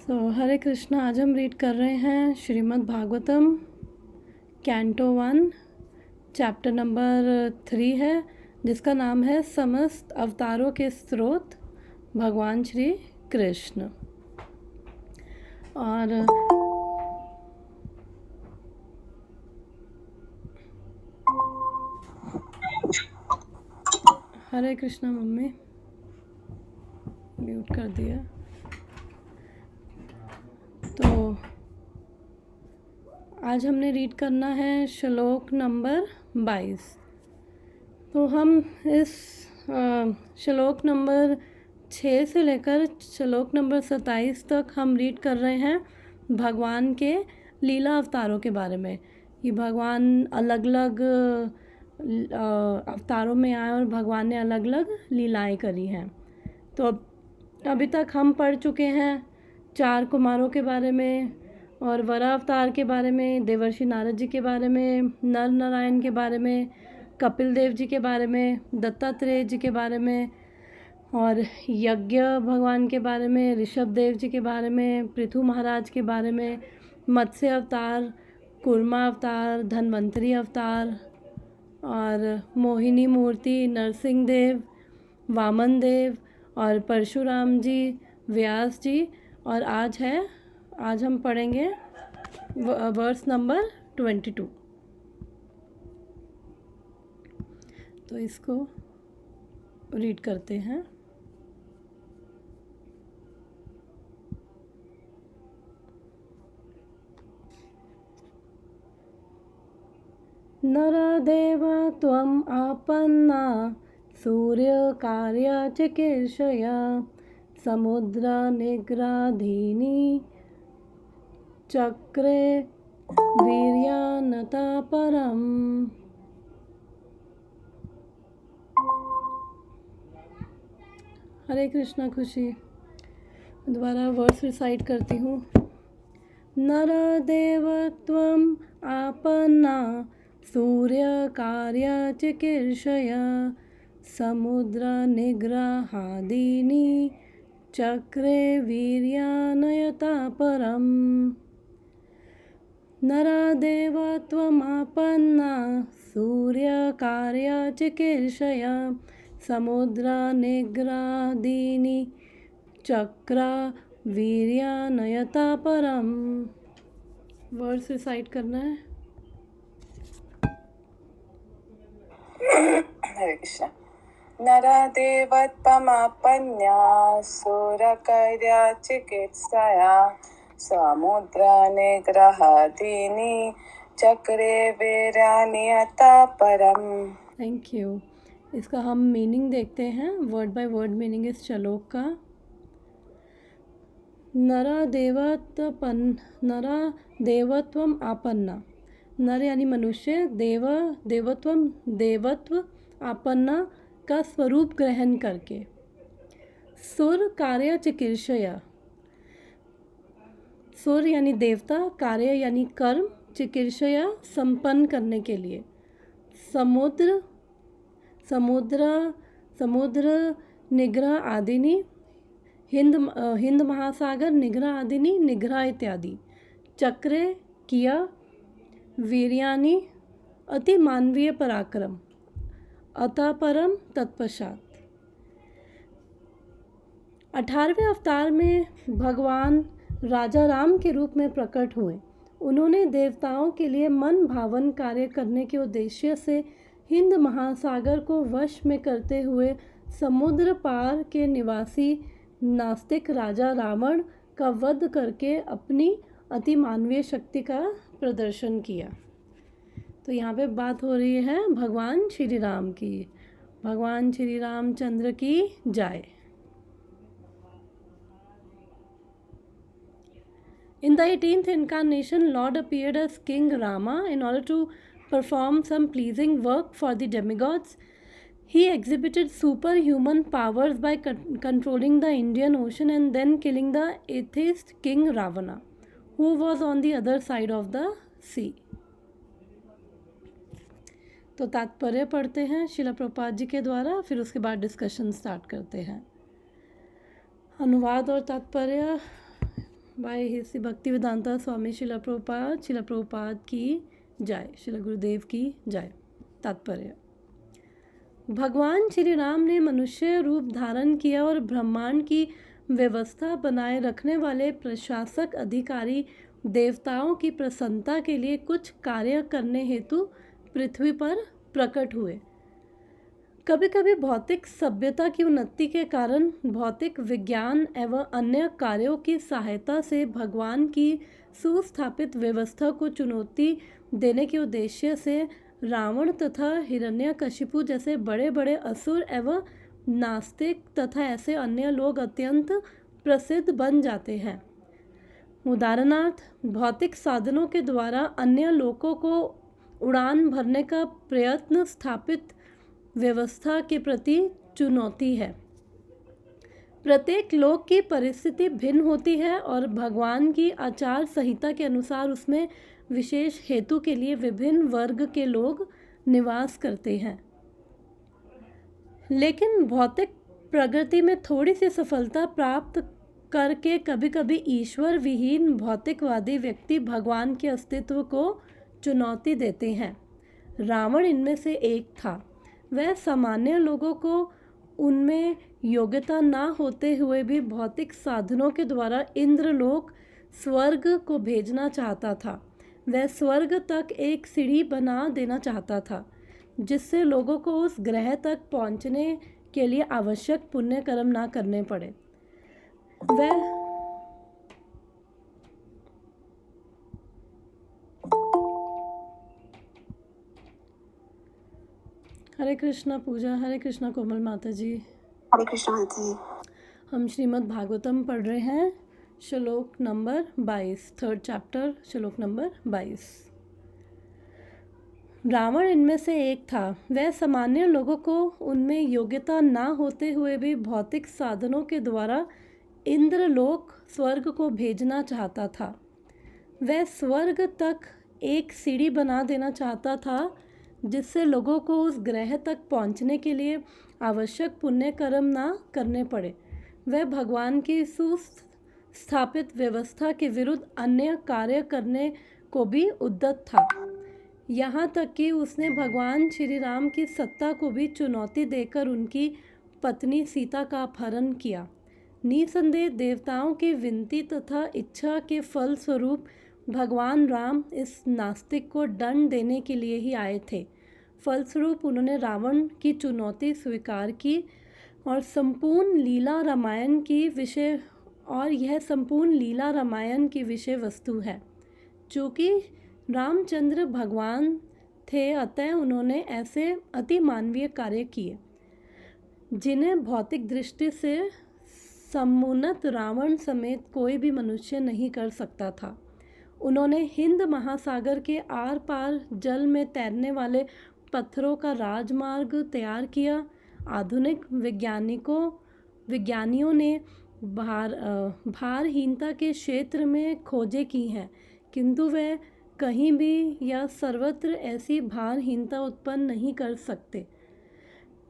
हरे कृष्णा। आज हम रीड कर रहे हैं Shrimad Bhagavatam canto 1 chapter number 3 है, जिसका नाम है समस्त अवतारों के स्रोत भगवान श्री कृष्ण। और हरे कृष्णा मम्मी म्यूट कर दिया। तो आज हमने रीड करना है श्लोक नंबर 22। तो हम इस श्लोक नंबर 6 से लेकर श्लोक नंबर 27 तक हम रीड कर रहे हैं भगवान के लीला अवतारों के बारे में। कि भगवान अलग अलग अवतारों में आए और भगवान ने अलग अलग लीलाएं करी हैं। तो अभी तक हम पढ़ चुके हैं 4 कुमारों के बारे में, और वरा अवतार के बारे में, देवर्षि नारद जी के बारे में, नर नारायण के बारे में, कपिल देव जी के बारे में, दत्तात्रेय जी के बारे में, और यज्ञ भगवान के बारे में, ऋषभ देव जी के बारे में, पृथु महाराज के बारे में, मत्स्य अवतार, कूर्मा अवतार, धन्वंतरी अवतार, और मोहिनी मूर्ति, नरसिंह देव, वामन देव, और परशुराम जी, व्यास जी। और आज हम पढ़ेंगे वर्स नंबर 22। तो इसको रीड करते हैं। नरदेव त्वम् आपन्ना सूर्यकार्य चिकीर्षया समुद्र निग्राधीनि चक्रे वीर्यानता परम। हरे कृष्णा खुशी। दोबारा वर्ड्स रिसाइट करती हूँ। नरदेव त्वम् आपन्ना सूर्यकार्य चिकीर्षया समुद्र निग्रहादीनि चक्रे वीर्यानयता परम। नरदेव त्वमापन्ना सूर्यकार्य चिकीर्षया समुद्र निग्रहादीनि चक्रा वीर्यानयता परम। वर्ड्स रिसाइट करना है। हरे कृष्णा। नरदेवत्वमापन्या सूरकर्या चिकित्सया समुद्र निग्रहादीनि चक्रे वीर्यानियता परम। Thank you. इसका हम मीनिंग देखते हैं, वर्ड बाय वर्ड मीनिंग इस श्लोक का। नरदेवत्वम आपन्ना। नर यानी मनुष्य, देवत्व आपन्ना का स्वरूप ग्रहण करके, सुर कार्य चिकीर्षया। सुर यानी देवता, कार्य यानी कर्म, चिकीर्षया संपन्न करने के लिए, समुद्र निग्रह आदिनी, हिंद महासागर, निग्रह आदिनी, निग्रह इत्यादि, चक्रे किया, वीर्यानी अति मानवीय पराक्रम, अतः परम तत्पश्चात। 18वें अवतार में भगवान राजा राम के रूप में प्रकट हुए। उन्होंने देवताओं के लिए मन भावन कार्य करने के उद्देश्य से हिंद महासागर को वश में करते हुए समुद्र पार के निवासी नास्तिक राजा रावण का वध करके अपनी अति मानवीय शक्ति का प्रदर्शन किया। तो यहाँ पे बात हो रही है भगवान श्री राम की। भगवान श्री रामचंद्र की जय। In the 18th incarnation, Lord appeared as King Rama in order to perform some pleasing work for the demigods. He exhibited superhuman powers by controlling the Indian Ocean and then killing the atheist King Ravana, who was on the other side of the sea. तो तात्पर्य पढ़ते हैं शिला प्रभुपाद जी के द्वारा, फिर उसके बाद discussion start करते हैं। अनुवाद और तात्पर्य बाय हिज श्री भक्ति वेदांता स्वामी शिला प्रभुपाद की जय, शिला गुरुदेव की जय। तात्पर्य: भगवान श्री राम ने मनुष्य रूप धारण किया और ब्रह्मांड की व्यवस्था बनाए रखने वाले प्रशासक अधिकारी देवताओं की प्रसन्नता के लिए कुछ कार्य करने हेतु पृथ्वी पर प्रकट हुए। कभी कभी भौतिक सभ्यता की उन्नति के कारण भौतिक विज्ञान एवं अन्य कार्यों की सहायता से भगवान की सुस्थापित व्यवस्था को चुनौती देने के उद्देश्य से रावण तथा हिरण्यकशिपु जैसे बड़े बड़े असुर एवं नास्तिक तथा ऐसे अन्य लोग अत्यंत प्रसिद्ध बन जाते हैं। उदाहरणार्थ, भौतिक साधनों के द्वारा अन्य लोगों को उड़ान भरने का प्रयत्न स्थापित व्यवस्था के प्रति चुनौती है। प्रत्येक लोक की परिस्थिति भिन्न होती है और भगवान की आचार संहिता के अनुसार उसमें विशेष हेतु के लिए विभिन्न वर्ग के लोग निवास करते हैं। लेकिन भौतिक प्रगति में थोड़ी सी सफलता प्राप्त करके कभी कभी ईश्वर विहीन भौतिकवादी व्यक्ति भगवान के अस्तित्व को चुनौती देते हैं। रावण इनमें से एक था। वह सामान्य लोगों को उनमें योग्यता ना होते हुए भी भौतिक साधनों के द्वारा इंद्रलोक स्वर्ग को भेजना चाहता था। वह स्वर्ग तक एक सीढ़ी बना देना चाहता था जिससे लोगों को उस ग्रह तक पहुंचने के लिए आवश्यक पुण्य कर्म ना करने पड़े। वह हरे कृष्णा पूजा, हरे कृष्णा कोमल माता जी, हरे कृष्ण माता जी। हम श्रीमद् भागवतम पढ़ रहे हैं, श्लोक नंबर 22, 3rd चैप्टर, श्लोक नंबर 22। रावण इनमें से एक था। वह सामान्य लोगों को उनमें योग्यता ना होते हुए भी भौतिक साधनों के द्वारा इंद्रलोक स्वर्ग को भेजना चाहता था। वह स्वर्ग तक एक सीढ़ी बना देना चाहता था जिससे लोगों को उस ग्रह तक पहुंचने के लिए आवश्यक पुण्य कर्म ना करने पड़े। वह भगवान की सुस्थापित व्यवस्था के विरुद्ध अन्य कार्य करने को भी उद्यत था। यहाँ तक कि उसने भगवान श्री राम की सत्ता को भी चुनौती देकर उनकी पत्नी सीता का अपहरण किया। निसंदेह देवताओं की विनती तथा इच्छा के फल स्वरूप भगवान राम इस नास्तिक को दंड देने के लिए ही आए थे। फलस्वरूप उन्होंने रावण की चुनौती स्वीकार की और यह संपूर्ण लीला रामायण की विषय वस्तु है। चूँकि रामचंद्र भगवान थे, अतः उन्होंने ऐसे अति मानवीय कार्य किए जिन्हें भौतिक दृष्टि से समुन्नत रावण समेत कोई भी मनुष्य नहीं कर सकता था। उन्होंने हिंद महासागर के आर पार जल में तैरने वाले पत्थरों का राजमार्ग तैयार किया। आधुनिक विज्ञानियों ने भारहीनता के क्षेत्र में खोजें की हैं, किंतु वे कहीं भी या सर्वत्र ऐसी भारहीनता उत्पन्न नहीं कर सकते।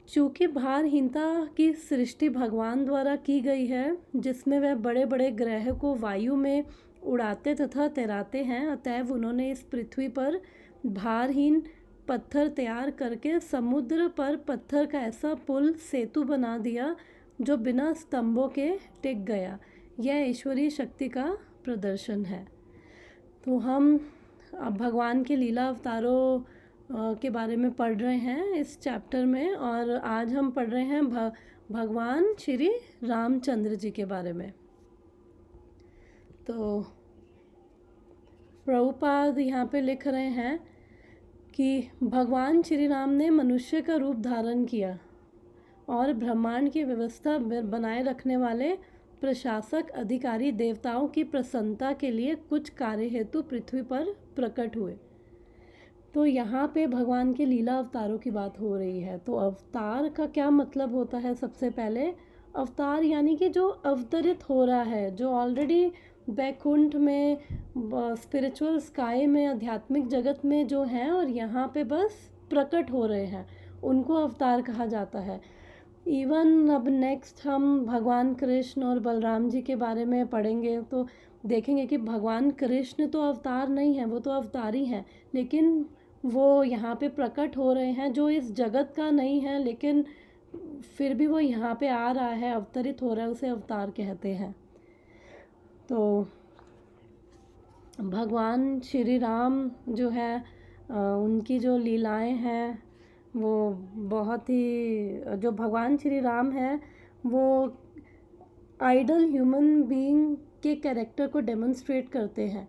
चूँकि भारहीनता की सृष्टि भगवान द्वारा की गई है, जिसमें वह बड़े बड़े ग्रह को वायु में उड़ाते तथा तैराते हैं, अतएव उन्होंने इस पृथ्वी पर भारहीन पत्थर तैयार करके समुद्र पर पत्थर का ऐसा पुल सेतु बना दिया जो बिना स्तंभों के टिक गया। यह ईश्वरीय शक्ति का प्रदर्शन है। तो हम अब भगवान के लीला अवतारों के बारे में पढ़ रहे हैं इस चैप्टर में, और आज हम पढ़ रहे हैं भगवान श्री रामचंद्र जी के बारे में। तो प्रभुपाद यहाँ पे लिख रहे हैं कि भगवान श्री राम ने मनुष्य का रूप धारण किया और ब्रह्मांड की व्यवस्था बनाए रखने वाले प्रशासक अधिकारी देवताओं की प्रसन्नता के लिए कुछ कार्य हेतु पृथ्वी पर प्रकट हुए। तो यहाँ पे भगवान के लीला अवतारों की बात हो रही है। तो अवतार का क्या मतलब होता है? सबसे पहले अवतार यानी कि जो अवतरित हो रहा है, जो ऑलरेडी बैकुंठ में, स्पिरिचुअल स्काई में, आध्यात्मिक जगत में जो हैं और यहाँ पे बस प्रकट हो रहे हैं, उनको अवतार कहा जाता है। इवन अब नेक्स्ट हम भगवान कृष्ण और बलराम जी के बारे में पढ़ेंगे। तो देखेंगे कि भगवान कृष्ण तो अवतार नहीं है, वो तो अवतारी हैं, लेकिन वो यहाँ पे प्रकट हो रहे हैं जो इस जगत का नहीं है, लेकिन फिर भी वो यहाँ पे आ रहा है, अवतरित हो रहा है, उसे अवतार कहते हैं। तो भगवान श्री राम जो है उनकी जो लीलाएं हैं वो बहुत ही, जो भगवान श्री राम है वो आइडल ह्यूमन बीइंग के कैरेक्टर को डेमोन्स्ट्रेट करते हैं।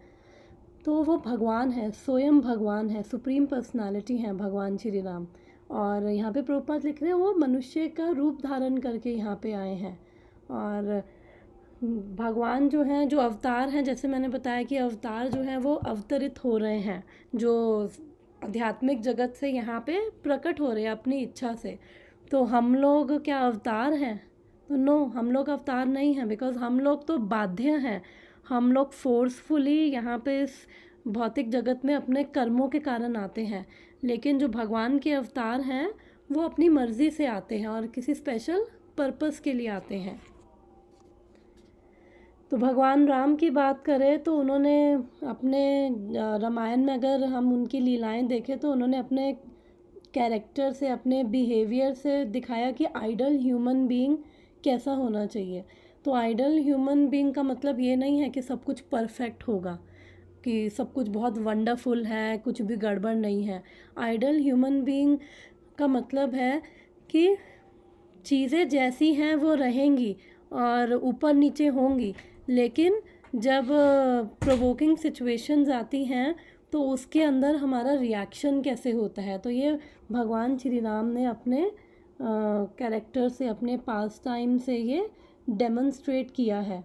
तो वो भगवान है, स्वयं भगवान है, सुप्रीम पर्सनालिटी है भगवान श्री राम। और यहाँ पे प्रभुपाद लिख रहे हैं वो मनुष्य का रूप धारण करके यहाँ पे आए हैं। और भगवान जो हैं, जो अवतार हैं, जैसे मैंने बताया कि अवतार जो हैं वो अवतरित हो रहे हैं, जो आध्यात्मिक जगत से यहाँ पे प्रकट हो रहे हैं अपनी इच्छा से। तो हम लोग क्या अवतार हैं? तो नो, हम लोग अवतार नहीं हैं, बिकॉज़ हम लोग तो बाध्य हैं। हम लोग फोर्सफुली यहाँ पे इस भौतिक जगत में अपने कर्मों के कारण आते हैं, लेकिन जो भगवान के अवतार हैं वो अपनी मर्ज़ी से आते हैं और किसी स्पेशल पर्पस के लिए आते हैं। तो भगवान राम की बात करें तो उन्होंने अपने रामायण में अगर हम उनकी लीलाएं देखें तो उन्होंने अपने कैरेक्टर से, अपने बिहेवियर से दिखाया कि आइडल ह्यूमन बीइंग कैसा होना चाहिए। तो आइडल ह्यूमन बीइंग का मतलब ये नहीं है कि सब कुछ परफेक्ट होगा, कि सब कुछ बहुत वंडरफुल है, कुछ भी गड़बड़ नहीं है। आइडल ह्यूमन बीइंग का मतलब है कि चीज़ें जैसी हैं वो रहेंगी और ऊपर नीचे होंगी, लेकिन जब प्रोवोकिंग सिचुएशंस आती हैं तो उसके अंदर हमारा रिएक्शन कैसे होता है। तो ये भगवान श्री राम ने अपने कैरेक्टर से, अपने पास टाइम से ये डेमोन्स्ट्रेट किया है।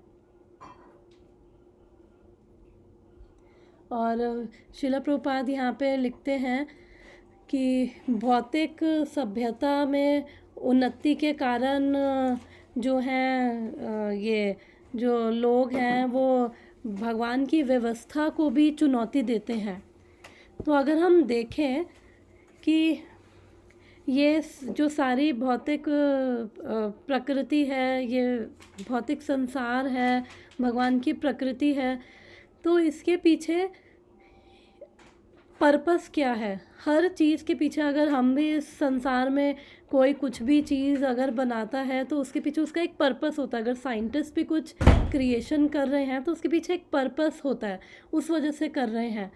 और शिला प्रभुपाद यहाँ पे लिखते हैं कि भौतिक सभ्यता में उन्नति के कारण जो हैं ये जो लोग हैं वो भगवान की व्यवस्था को भी चुनौती देते हैं। तो अगर हम देखें कि ये जो सारी भौतिक प्रकृति है, ये भौतिक संसार है, भगवान की प्रकृति है, तो इसके पीछे पर्पस क्या है? हर चीज़ के पीछे, अगर हम भी इस संसार में कोई कुछ भी चीज़ अगर बनाता है तो उसके पीछे उसका एक पर्पस होता है। अगर साइंटिस्ट भी कुछ क्रिएशन कर रहे हैं तो उसके पीछे एक पर्पस होता है, उस वजह से कर रहे हैं।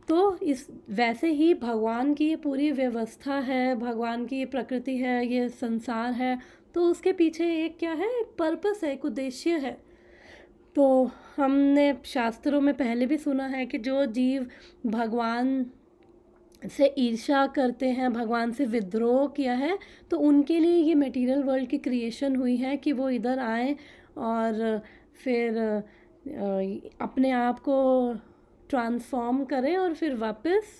तो इस वैसे ही भगवान की ये पूरी व्यवस्था है, भगवान की ये प्रकृति है, ये संसार है, तो उसके पीछे एक क्या है, एक पर्पस है, एक उद्देश्य है। तो हमने शास्त्रों में पहले भी सुना है कि जो जीव भगवान से ईर्ष्या करते हैं, भगवान से विद्रोह किया है, तो उनके लिए ये मटेरियल वर्ल्ड की क्रिएशन हुई है कि वो इधर आए और फिर अपने आप को ट्रांसफॉर्म करें और फिर वापस,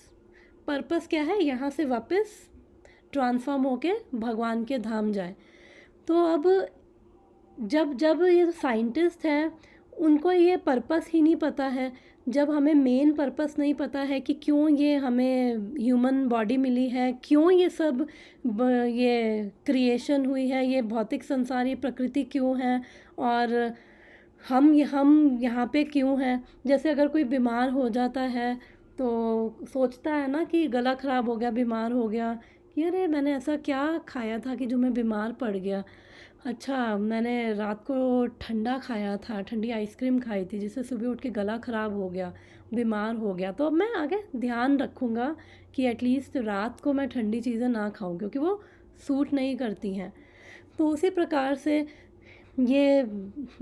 पर्पस क्या है, यहाँ से वापस ट्रांसफॉर्म होके भगवान के धाम जाए। तो अब जब ये साइंटिस्ट हैं उनको ये पर्पस ही नहीं पता है, जब हमें मेन पर्पस नहीं पता है कि क्यों ये हमें ह्यूमन बॉडी मिली है, क्यों ये सब ये क्रिएशन हुई है, ये भौतिक संसार, ये प्रकृति क्यों है, और हम यहाँ पे क्यों हैं। जैसे अगर कोई बीमार हो जाता है तो सोचता है ना कि गला ख़राब हो गया, बीमार हो गया, कि अरे मैंने ऐसा क्या खाया था कि जो मैं बीमार पड़ गया, अच्छा मैंने रात को ठंडा खाया था, ठंडी आइसक्रीम खाई थी जिससे सुबह उठ के गला ख़राब हो गया, बीमार हो गया, तो अब मैं आगे ध्यान रखूँगा कि एटलीस्ट रात को मैं ठंडी चीज़ें ना खाऊं क्योंकि वो सूट नहीं करती हैं। तो उसी प्रकार से ये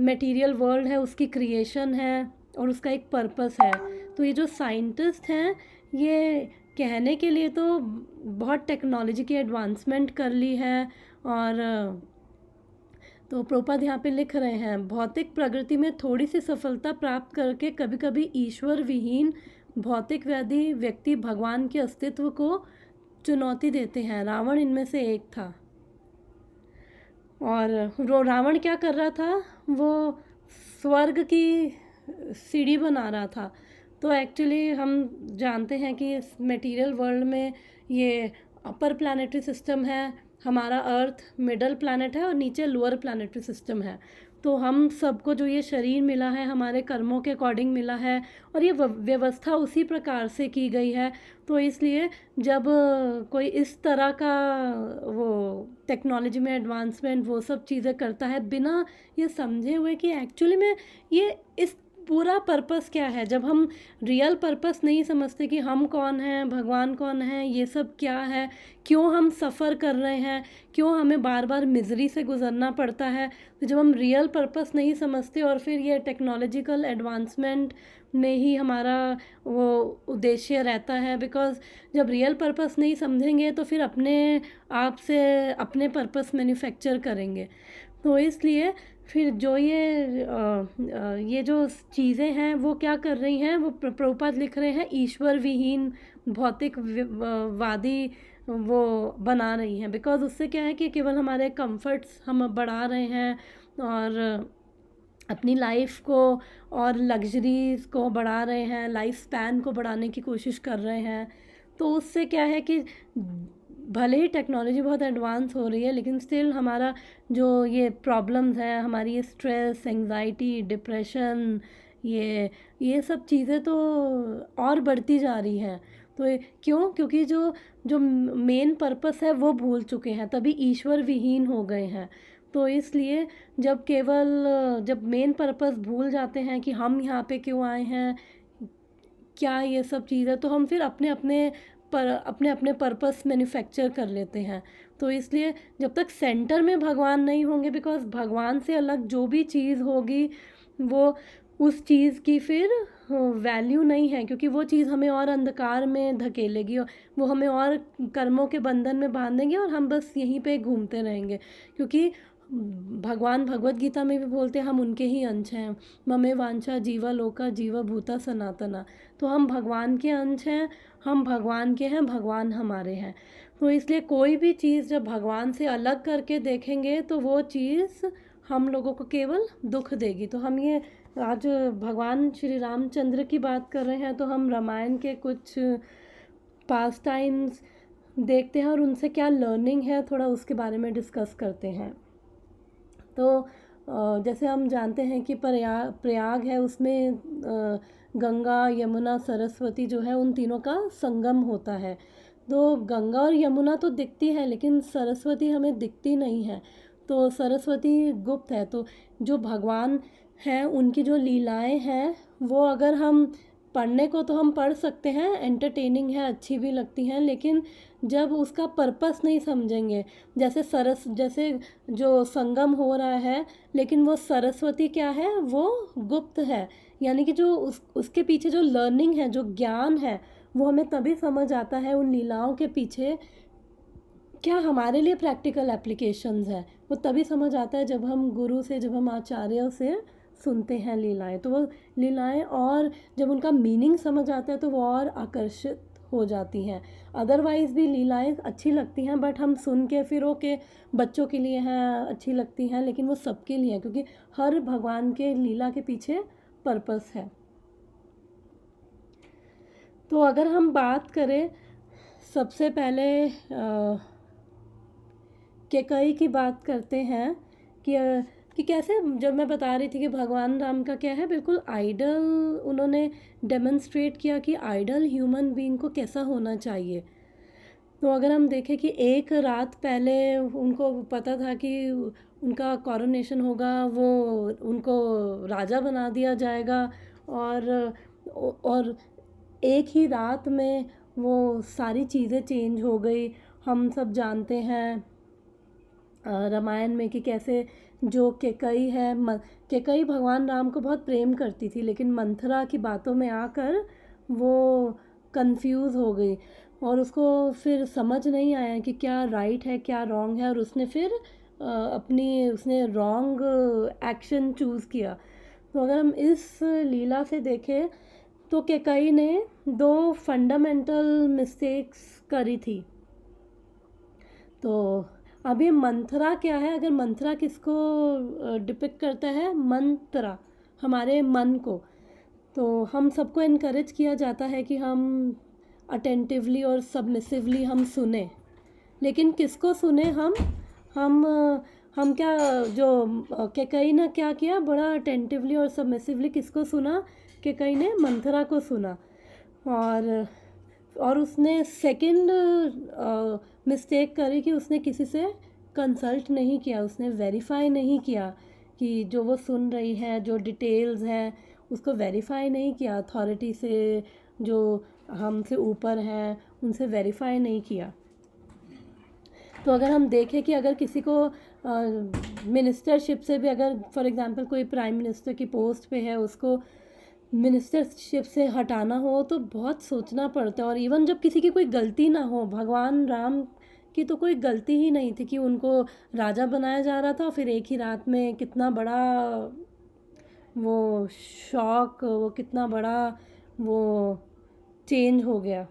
मटेरियल वर्ल्ड है, उसकी क्रिएशन है और उसका एक पर्पस है। तो ये जो साइंटिस्ट हैं ये कहने के लिए तो बहुत टेक्नोलॉजी की एडवांसमेंट कर ली है, और तो प्रभुपाद यहाँ पे लिख रहे हैं, भौतिक प्रगति में थोड़ी सी सफलता प्राप्त करके कभी कभी ईश्वर विहीन भौतिकवादी व्यक्ति भगवान के अस्तित्व को चुनौती देते हैं। रावण इनमें से एक था। और रावण क्या कर रहा था, वो स्वर्ग की सीढ़ी बना रहा था। तो एक्चुअली हम जानते हैं कि इस मटेरियल वर्ल्ड में ये अपर प्लैनेटरी सिस्टम है, हमारा अर्थ मिडल प्लैनेट है और नीचे लोअर प्लैनेटरी सिस्टम है। तो हम सबको जो ये शरीर मिला है हमारे कर्मों के अकॉर्डिंग मिला है और ये व्यवस्था उसी प्रकार से की गई है। तो इसलिए जब कोई इस तरह का वो टेक्नोलॉजी में एडवांसमेंट वो सब चीज़ें करता है बिना ये समझे हुए कि एक्चुअली में ये इस पूरा पर्पस क्या है, जब हम रियल पर्पस नहीं समझते कि हम कौन हैं, भगवान कौन है, ये सब क्या है, क्यों हम सफ़र कर रहे हैं, क्यों हमें बार बार मिजरी से गुजरना पड़ता है। तो जब हम रियल पर्पस नहीं समझते और फिर ये टेक्नोलॉजिकल एडवांसमेंट में ही हमारा वो उद्देश्य रहता है, बिकॉज़ जब रियल पर्पस नहीं समझेंगे तो फिर अपने आप से अपने पर्पस मैन्युफैक्चर करेंगे। तो इसलिए फिर जो ये जो चीज़ें हैं वो क्या कर रही हैं, वो प्रभुपाद लिख रहे हैं ईश्वर विहीन भौतिक वादी वो बना रही हैं। बिकॉज़ उससे क्या है कि केवल हमारे कंफर्ट्स हम बढ़ा रहे हैं और अपनी लाइफ को और लग्जरीज़ को बढ़ा रहे हैं, लाइफ स्पैन को बढ़ाने की कोशिश कर रहे हैं। तो उससे क्या है कि भले ही टेक्नोलॉजी बहुत एडवांस हो रही है लेकिन स्टिल हमारा जो ये प्रॉब्लम्स है, हमारी ये स्ट्रेस, एंजाइटी, डिप्रेशन, ये सब चीज़ें तो और बढ़ती जा रही हैं। तो क्यों? क्योंकि जो जो मेन पर्पस है वो भूल चुके हैं, तभी ईश्वर विहीन हो गए हैं। तो इसलिए जब मेन पर्पस भूल जाते हैं कि हम यहाँ पे क्यों आए हैं, क्या ये सब चीज़ें, तो हम फिर अपने अपने पर्पस मैन्युफैक्चर कर लेते हैं। तो इसलिए जब तक सेंटर में भगवान नहीं होंगे, बिकॉज़ भगवान से अलग जो भी चीज़ होगी वो उस चीज़ की फिर वैल्यू नहीं है, क्योंकि वो चीज़ हमें और अंधकार में धकेलेगी, वो हमें और कर्मों के बंधन में बांधेंगे और हम बस यहीं पे घूमते रहेंगे। क्योंकि भगवान भगवत गीता में भी बोलते हैं हम उनके ही अंश हैं, ममे वांछा जीवा लोका जीवा भूता सनातना। तो हम भगवान के अंश हैं, हम भगवान के हैं, भगवान हमारे हैं। तो इसलिए कोई भी चीज़ जब भगवान से अलग करके देखेंगे तो वो चीज़ हम लोगों को केवल दुख देगी। तो हम ये आज भगवान श्री रामचंद्र की बात कर रहे हैं तो हम रामायण के कुछ पास टाइम्स देखते हैं और उनसे क्या लर्निंग है थोड़ा उसके बारे में डिस्कस करते हैं। तो जैसे हम जानते हैं कि प्रयाग है, उसमें गंगा, यमुना, सरस्वती जो है उन तीनों का संगम होता है। तो गंगा और यमुना तो दिखती है लेकिन सरस्वती हमें दिखती नहीं है। तो सरस्वती गुप्त है। तो जो भगवान हैं उनकी जो लीलाएं हैं वो अगर हम पढ़ने को तो हम पढ़ सकते हैं, एंटरटेनिंग है, अच्छी भी लगती हैं, लेकिन जब उसका पर्पस नहीं समझेंगे, जैसे जो संगम हो रहा है लेकिन वो सरस्वती क्या है, वो गुप्त है। यानी कि जो उसके पीछे जो लर्निंग है, जो ज्ञान है, वो हमें तभी समझ आता है उन लीलाओं के पीछे क्या हमारे लिए प्रैक्टिकल एप्लीकेशंस है। वो तभी समझ आता है जब हम गुरु से, जब हम आचार्यों से सुनते हैं लीलाएं। तो वो लीलाएं और जब उनका मीनिंग समझ आता है तो वो और आकर्षित हो जाती हैं। अदरवाइज़ भी लीलाएं अच्छी लगती हैं बट हम सुन के फिर ओके बच्चों के लिए हैं, अच्छी लगती हैं, लेकिन वो सबके लिए है क्योंकि हर भगवान के लीला के पीछे पर्पस है। तो अगर हम बात करें सबसे पहले केकई की बात करते हैं कि कैसे, जब मैं बता रही थी कि भगवान राम का क्या है, बिल्कुल आइडल उन्होंने डेमोन्स्ट्रेट किया कि आइडल ह्यूमन बीइंग को कैसा होना चाहिए। तो अगर हम देखें कि एक रात पहले उनको पता था कि उनका कॉरोनेशन होगा, वो उनको राजा बना दिया जाएगा और एक ही रात में वो सारी चीज़ें चेंज हो गई। हम सब जानते हैं रामायण में कि कैसे जो केकई है, केकई भगवान राम को बहुत प्रेम करती थी लेकिन मंथरा की बातों में आकर वो कंफ्यूज हो गई और उसको फिर समझ नहीं आया कि क्या राइट है क्या रॉन्ग है, और उसने फिर उसने रॉन्ग एक्शन चूज़ किया। तो अगर हम इस लीला से देखें तो केकई ने 2 फंडामेंटल मिस्टेक्स करी थी। तो अभी मंथरा क्या है, अगर मंथरा किसको डिपिक्ट करता है, मंत्रा हमारे मन को। तो हम सबको इनकरेज किया जाता है कि हम अटेंटिवली और सबमिसिवली हम सुने, लेकिन किसको सुने हम हम क्या जो कैकई ने क्या किया, बड़ा अटेंटिवली और सबमिसिवली किसको सुना, कैकई ने मंथरा को सुना। और उसने सेकंड मिस्टेक करी कि उसने किसी से कंसल्ट नहीं किया, उसने वेरीफाई नहीं किया कि जो वो सुन रही है, जो डिटेल्स हैं उसको वेरीफाई नहीं किया, अथॉरिटी से जो हमसे ऊपर हैं उनसे वेरीफाई नहीं किया। तो अगर हम देखें कि अगर किसी को मिनिस्टरशिप से भी, अगर फॉर एग्जांपल कोई प्राइम मिनिस्टर की पोस्ट पे है, उसको मिनिस्टरशिप से हटाना हो तो बहुत सोचना पड़ता है। और इवन जब किसी की कोई गलती ना हो, भगवान राम की तो कोई गलती ही नहीं थी कि उनको राजा बनाया जा रहा था, फिर एक ही रात में कितना बड़ा वो शॉक, वो कितना बड़ा वो चेंज हो गया।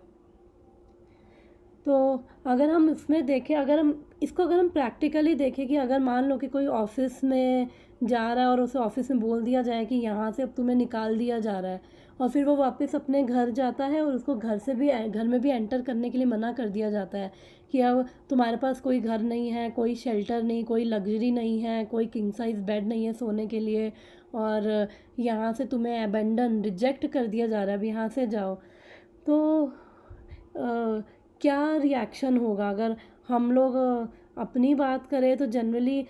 तो अगर हम इसमें देखें, अगर हम प्रैक्टिकली देखें कि अगर मान लो कि कोई ऑफिस में जा रहा है और उसे ऑफिस में बोल दिया जाए कि यहाँ से अब तुम्हें निकाल दिया जा रहा है, और फिर वो वापस अपने घर जाता है और उसको घर में भी एंटर करने के लिए मना कर दिया जाता है कि अब तुम्हारे पास कोई घर नहीं है, कोई शेल्टर नहीं, कोई लग्जरी नहीं है, कोई किंग साइज़ बेड नहीं है सोने के लिए, और यहाँ से तुम्हें अबेंडन रिजेक्ट कर दिया जा रहा है, अब यहाँ से जाओ। तो क्या रिएक्शन होगा? अगर हम लोग अपनी बात करें तो जनरली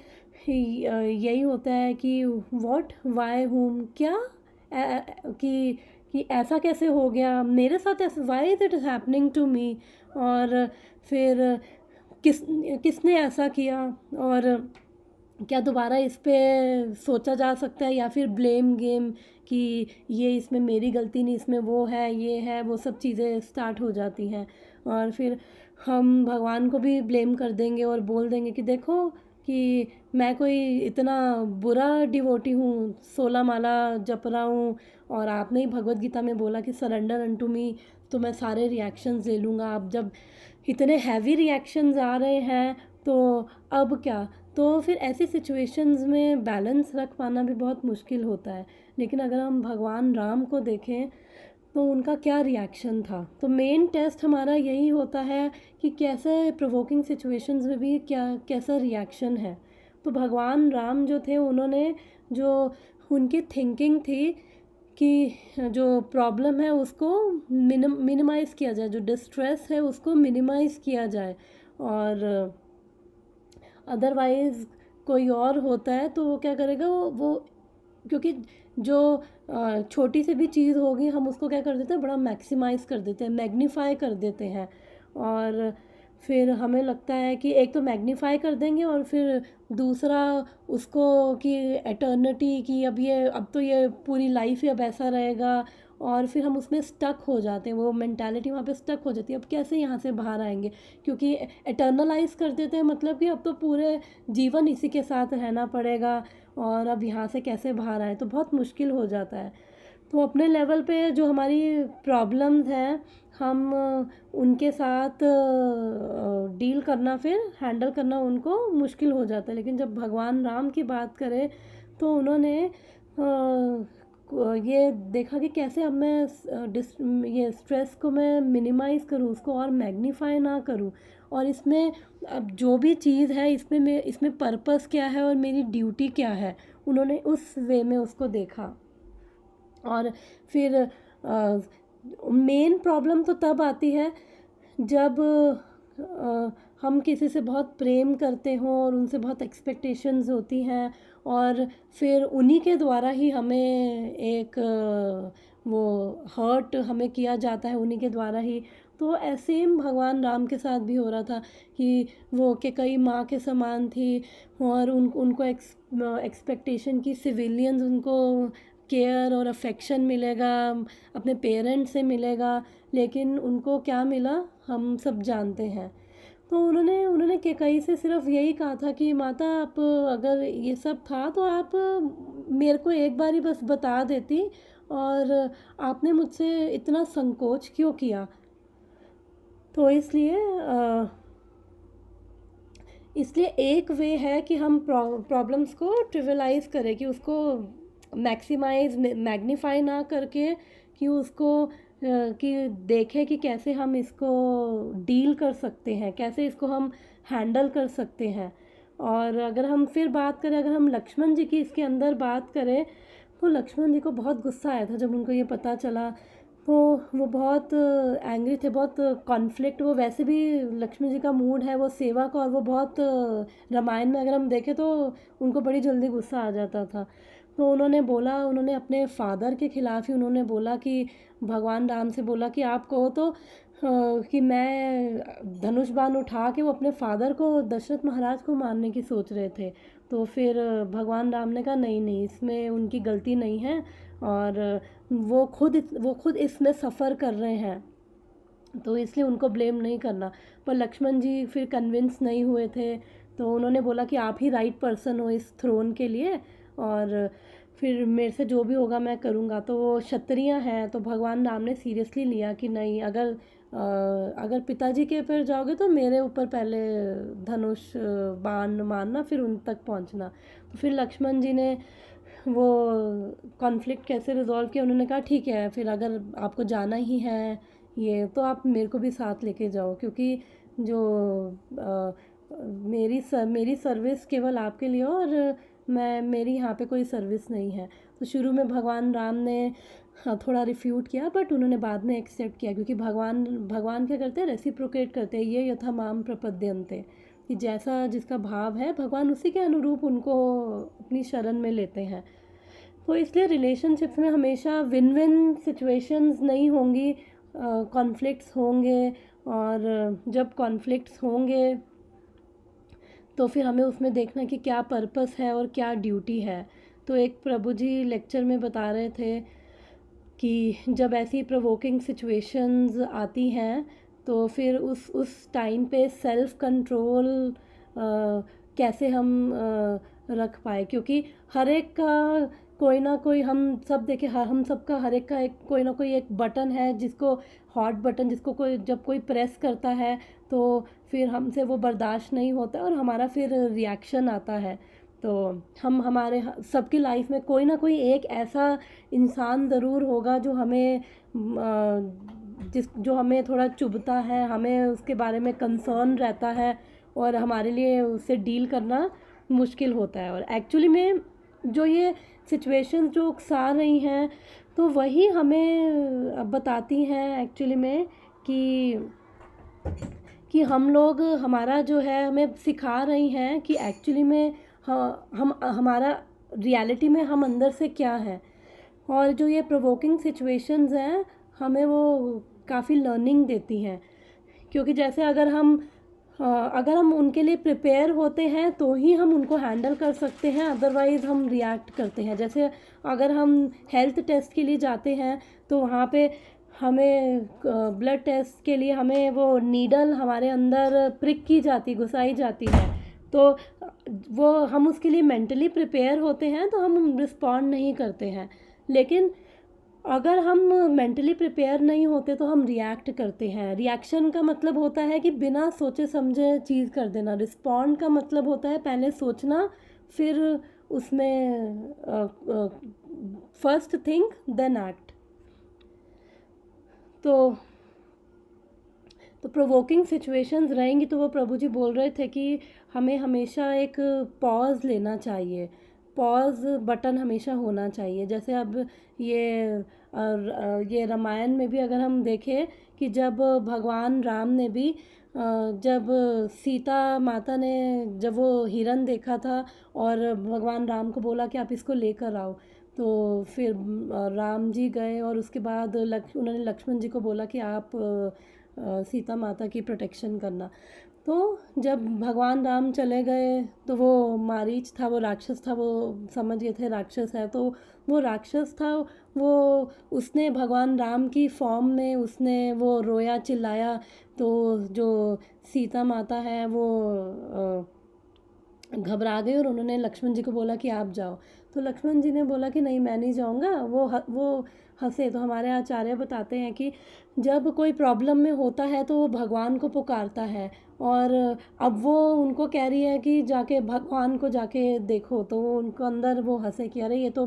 यही होता है कि व्हाट, वाई, हुम, क्या, कि ऐसा कैसे हो गया मेरे साथ, ऐसा why is it happening to me, और फिर किसने ऐसा किया, और क्या दोबारा इस पे सोचा जा सकता है, या फिर ब्लेम गेम कि ये इसमें मेरी गलती नहीं, इसमें वो है, ये है, वो सब चीज़ें स्टार्ट हो जाती हैं। और फिर हम भगवान को भी ब्लेम कर देंगे और बोल देंगे कि देखो कि मैं कोई इतना बुरा डिवोटी हूँ, 16 माला जप रहा हूँ, और आपने ही भगवत गीता में बोला कि सरेंडर अनटू मी, तो मैं सारे रिएक्शंस ले लूँगा। अब जब इतने हैवी रिएक्शंस आ रहे हैं तो अब क्या? तो फिर ऐसी सिचुएशंस में बैलेंस रख पाना भी बहुत मुश्किल होता है। लेकिन अगर हम भगवान राम को देखें तो उनका क्या रिएक्शन था, तो मेन टेस्ट हमारा यही होता है कि कैसे प्रोवोकिंग सिचुएशंस में भी कैसा रिएक्शन है। तो भगवान राम जो थे, उन्होंने जो उनकी थिंकिंग थी कि जो प्रॉब्लम है उसको मिनिमाइज़ किया जाए, जो डिस्ट्रेस है उसको मिनिमाइज़ किया जाए, और अदरवाइज़ कोई और होता है तो वो क्या करेगा, वो क्योंकि जो छोटी सी भी चीज़ होगी हम उसको क्या कर देते हैं, बड़ा मैक्सिमाइज़ कर देते हैं, मैग्नीफाई कर देते हैं, और फिर हमें लगता है कि एक तो मैग्नीफाई कर देंगे और फिर दूसरा उसको कि एटर्निटी की, अब तो ये पूरी लाइफ ही अब ऐसा रहेगा, और फिर हम उसमें स्टक हो जाते हैं, वो मेंटालिटी वहाँ पे स्टक हो जाती है। अब कैसे यहाँ से बाहर आएंगे, क्योंकि एटर्नलाइज कर देते हैं, मतलब कि अब तो पूरे जीवन इसी के साथ रहना पड़ेगा, और अब यहाँ से कैसे बाहर आए, तो बहुत मुश्किल हो जाता है। तो अपने लेवल पे जो हमारी प्रॉब्लम्स हैं, हम उनके साथ डील करना, फिर हैंडल करना उनको मुश्किल हो जाता है। लेकिन जब भगवान राम की बात करें तो उन्होंने ये देखा कि कैसे अब मैं ये स्ट्रेस को मैं मिनिमाइज़ करूँ, उसको और मैग्नीफाई ना करूँ, और इसमें अब जो भी चीज़ है इसमें पर्पस क्या है और मेरी ड्यूटी क्या है, उन्होंने उस वे में उसको देखा। और फिर मेन प्रॉब्लम तो तब आती है जब हम किसी से बहुत प्रेम करते हों और उनसे बहुत एक्सपेक्टेशंस होती हैं, और फिर उन्हीं के द्वारा ही हमें एक वो हर्ट हमें किया जाता है, उन्हीं के द्वारा ही। तो ऐसे ही भगवान राम के साथ भी हो रहा था कि वो कैकई माँ के समान थी, और उनको एक्सपेक्टेशन की सिविलियंस उनको केयर और अफेक्शन मिलेगा, अपने पेरेंट्स से मिलेगा, लेकिन उनको क्या मिला हम सब जानते हैं। तो उन्होंने कैकई से सिर्फ यही कहा था कि माता, आप अगर ये सब था तो आप मेरे को एक बार ही बस बता देती, और आपने मुझसे इतना संकोच क्यों किया। तो इसलिए एक वे है कि हम प्रॉब्लम्स को ट्रिविलाइज़ करें, कि उसको मैक्सिमाइज मैग्नीफाई ना करके, कि उसको कि देखें कि कैसे हम इसको डील कर सकते हैं, कैसे इसको हम हैंडल कर सकते हैं। और अगर हम फिर बात करें, अगर हम लक्ष्मण जी की इसके अंदर बात करें, तो लक्ष्मण जी को बहुत गुस्सा आया था जब उनको ये पता चला। तो वो बहुत एंग्री थे, बहुत कॉन्फ्लिक्ट। वो वैसे भी लक्ष्मण जी का मूड है वो सेवा का, और वो बहुत रामायण में अगर हम देखें तो उनको बड़ी जल्दी गुस्सा आ जाता था। तो उन्होंने बोला, उन्होंने अपने फादर के खिलाफ ही उन्होंने बोला कि भगवान राम से बोला कि आप कहो तो कि मैं धनुष बाण उठा के वो अपने फादर को, दशरथ महाराज को मारने की सोच रहे थे। तो फिर भगवान राम ने कहा नहीं नहीं, इसमें उनकी गलती नहीं है, और वो खुद इसमें सफ़र कर रहे हैं, तो इसलिए उनको ब्लेम नहीं करना। पर लक्ष्मण जी फिर कन्विंस नहीं हुए थे, तो उन्होंने बोला कि आप ही राइट पर्सन हो इस थ्रोन के लिए, और फिर मेरे से जो भी होगा मैं करूँगा। तो वो क्षत्रिय हैं, तो भगवान राम ने सीरियसली लिया कि नहीं, अगर पिताजी के ऊपर जाओगे तो मेरे ऊपर पहले धनुष बाण मारना, फिर उन तक पहुंचना। तो फिर लक्ष्मण जी ने वो कॉन्फ्लिक्ट कैसे रिजॉल्व किया, उन्होंने कहा ठीक है, फिर अगर आपको जाना ही है ये, तो आप मेरे को भी साथ लेके जाओ, क्योंकि जो मेरी सर्विस केवल आपके लिए हो, और मेरी यहाँ पे कोई सर्विस नहीं है। तो शुरू में भगवान राम ने थोड़ा रिफ्यूट किया, बट उन्होंने बाद में एक्सेप्ट किया, क्योंकि भगवान क्या करते हैं, रेसिप्रोकेट करते हैं, ये यथा माम प्रपद्यन्ते, कि जैसा जिसका भाव है भगवान उसी के अनुरूप उनको अपनी शरण में लेते हैं। तो इसलिए रिलेशनशिप्स में हमेशा विन विन सिचुएशंस नहीं होंगी, कॉन्फ्लिक्ट्स होंगे, और जब कॉन्फ्लिक्ट्स होंगे तो फिर हमें उसमें देखना कि क्या पर्पस है और क्या ड्यूटी है। तो एक प्रभु जी लेक्चर में बता रहे थे कि जब ऐसी प्रोवोकिंग सिचुएशंस आती हैं, तो फिर उस टाइम पे सेल्फ कंट्रोल कैसे हम रख पाए, क्योंकि हर एक का कोई ना कोई, हम सब देखें, हम सबका हर एक का एक कोई ना कोई एक बटन है, जिसको हॉट बटन, जिसको जब कोई प्रेस करता है तो फिर हमसे वो बर्दाश्त नहीं होता, और हमारा फिर रिएक्शन आता है। तो हमारे सबकी लाइफ में कोई ना कोई एक ऐसा इंसान ज़रूर होगा जो हमें जो हमें थोड़ा चुभता है, हमें उसके बारे में कंसर्न रहता है, और हमारे लिए उससे डील करना मुश्किल होता है। और एक्चुअली में जो ये सिचुएशंस जो उकसा रही हैं, तो वही हमें बताती हैं एक्चुअली में कि हम लोग, हमारा जो है, हमें सिखा रही हैं कि एक्चुअली में हम हमारा रियलिटी में हम अंदर से क्या है। और जो ये प्रोवोकिंग सिचुएशंस हैं, हमें वो काफ़ी लर्निंग देती हैं, क्योंकि जैसे अगर हम उनके लिए प्रिपेयर होते हैं तो ही हम उनको हैंडल कर सकते हैं, अदरवाइज़ हम रिएक्ट करते हैं। जैसे अगर हम हेल्थ टेस्ट के लिए जाते हैं, तो वहाँ पे हमें ब्लड टेस्ट के लिए हमें वो नीडल हमारे अंदर प्रिक की जाती, घुसाई जाती है, तो वो हम उसके लिए मेंटली प्रिपेयर होते हैं, तो हम रिस्पॉन्ड नहीं करते हैं। लेकिन अगर हम मेंटली प्रिपेयर नहीं होते तो हम रिएक्ट करते हैं। रिएक्शन का मतलब होता है कि बिना सोचे समझे चीज़ कर देना। रिस्पॉन्ड का मतलब होता है पहले सोचना, फिर उसमें फर्स्ट थिंक देन एक्ट। तो प्रोवोकिंग सिचुएशंस रहेंगी, तो वो प्रभु जी बोल रहे थे कि हमें हमेशा एक पॉज लेना चाहिए, पॉज बटन हमेशा होना चाहिए। जैसे अब ये रामायण में भी अगर हम देखें कि जब भगवान राम ने भी जब सीता माता ने जब वो हिरन देखा था, और भगवान राम को बोला कि आप इसको लेकर आओ, तो फिर राम जी गए, और उसके बाद उन्होंने लक्ष्मण जी को बोला कि आप सीता माता की प्रोटेक्शन करना। तो जब भगवान राम चले गए, तो वो मारीच था, वो राक्षस था, वो समझ गए थे राक्षस है, तो वो राक्षस था, वो उसने भगवान राम की फॉर्म में उसने वो रोया, चिल्लाया। तो जो सीता माता है वो घबरा गई, और उन्होंने लक्ष्मण जी को बोला कि आप जाओ। तो लक्ष्मण जी ने बोला कि नहीं, मैं नहीं जाऊंगा। वो हंसे। तो हमारे आचार्य बताते हैं कि जब कोई प्रॉब्लम में होता है तो वो भगवान को पुकारता है, और अब वो उनको कह रही है कि जाके भगवान को जाके देखो, तो वो उनको अंदर वो हंसे कि अरे ये तो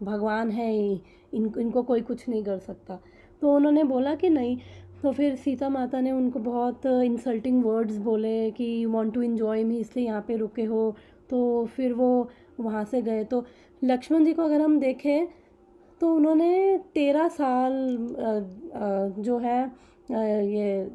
भगवान है, इनको कोई कुछ नहीं कर सकता। तो उन्होंने बोला कि नहीं। तो फिर सीता माता ने उनको बहुत इंसल्टिंग वर्ड्स बोले कि यू वांट टू एंजॉय मी, इसलिए यहाँ पे रुके हो। तो फिर वो वहाँ से गए। तो लक्ष्मण जी को अगर हम देखें तो उन्होंने 13 साल जो है ये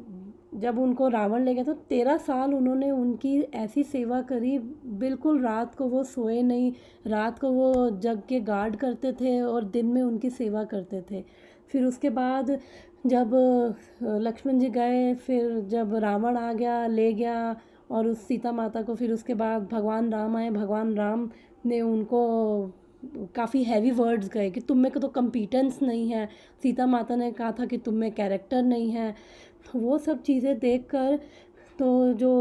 जब उनको रावण ले गया तो 13 साल उन्होंने उनकी ऐसी सेवा करी, बिल्कुल रात को वो सोए नहीं, रात को वो जग के गार्ड करते थे और दिन में उनकी सेवा करते थे। फिर उसके बाद जब लक्ष्मण जी गए, फिर जब रावण आ गया ले गया और उस सीता माता को, फिर उसके बाद भगवान राम आए, भगवान राम ने उनको काफ़ी हैवी वर्ड्स गए कि तुम में को तो कम्पिटेंस नहीं है। सीता माता ने कहा था कि तुम में कैरेक्टर नहीं है। वो सब चीज़ें देखकर तो जो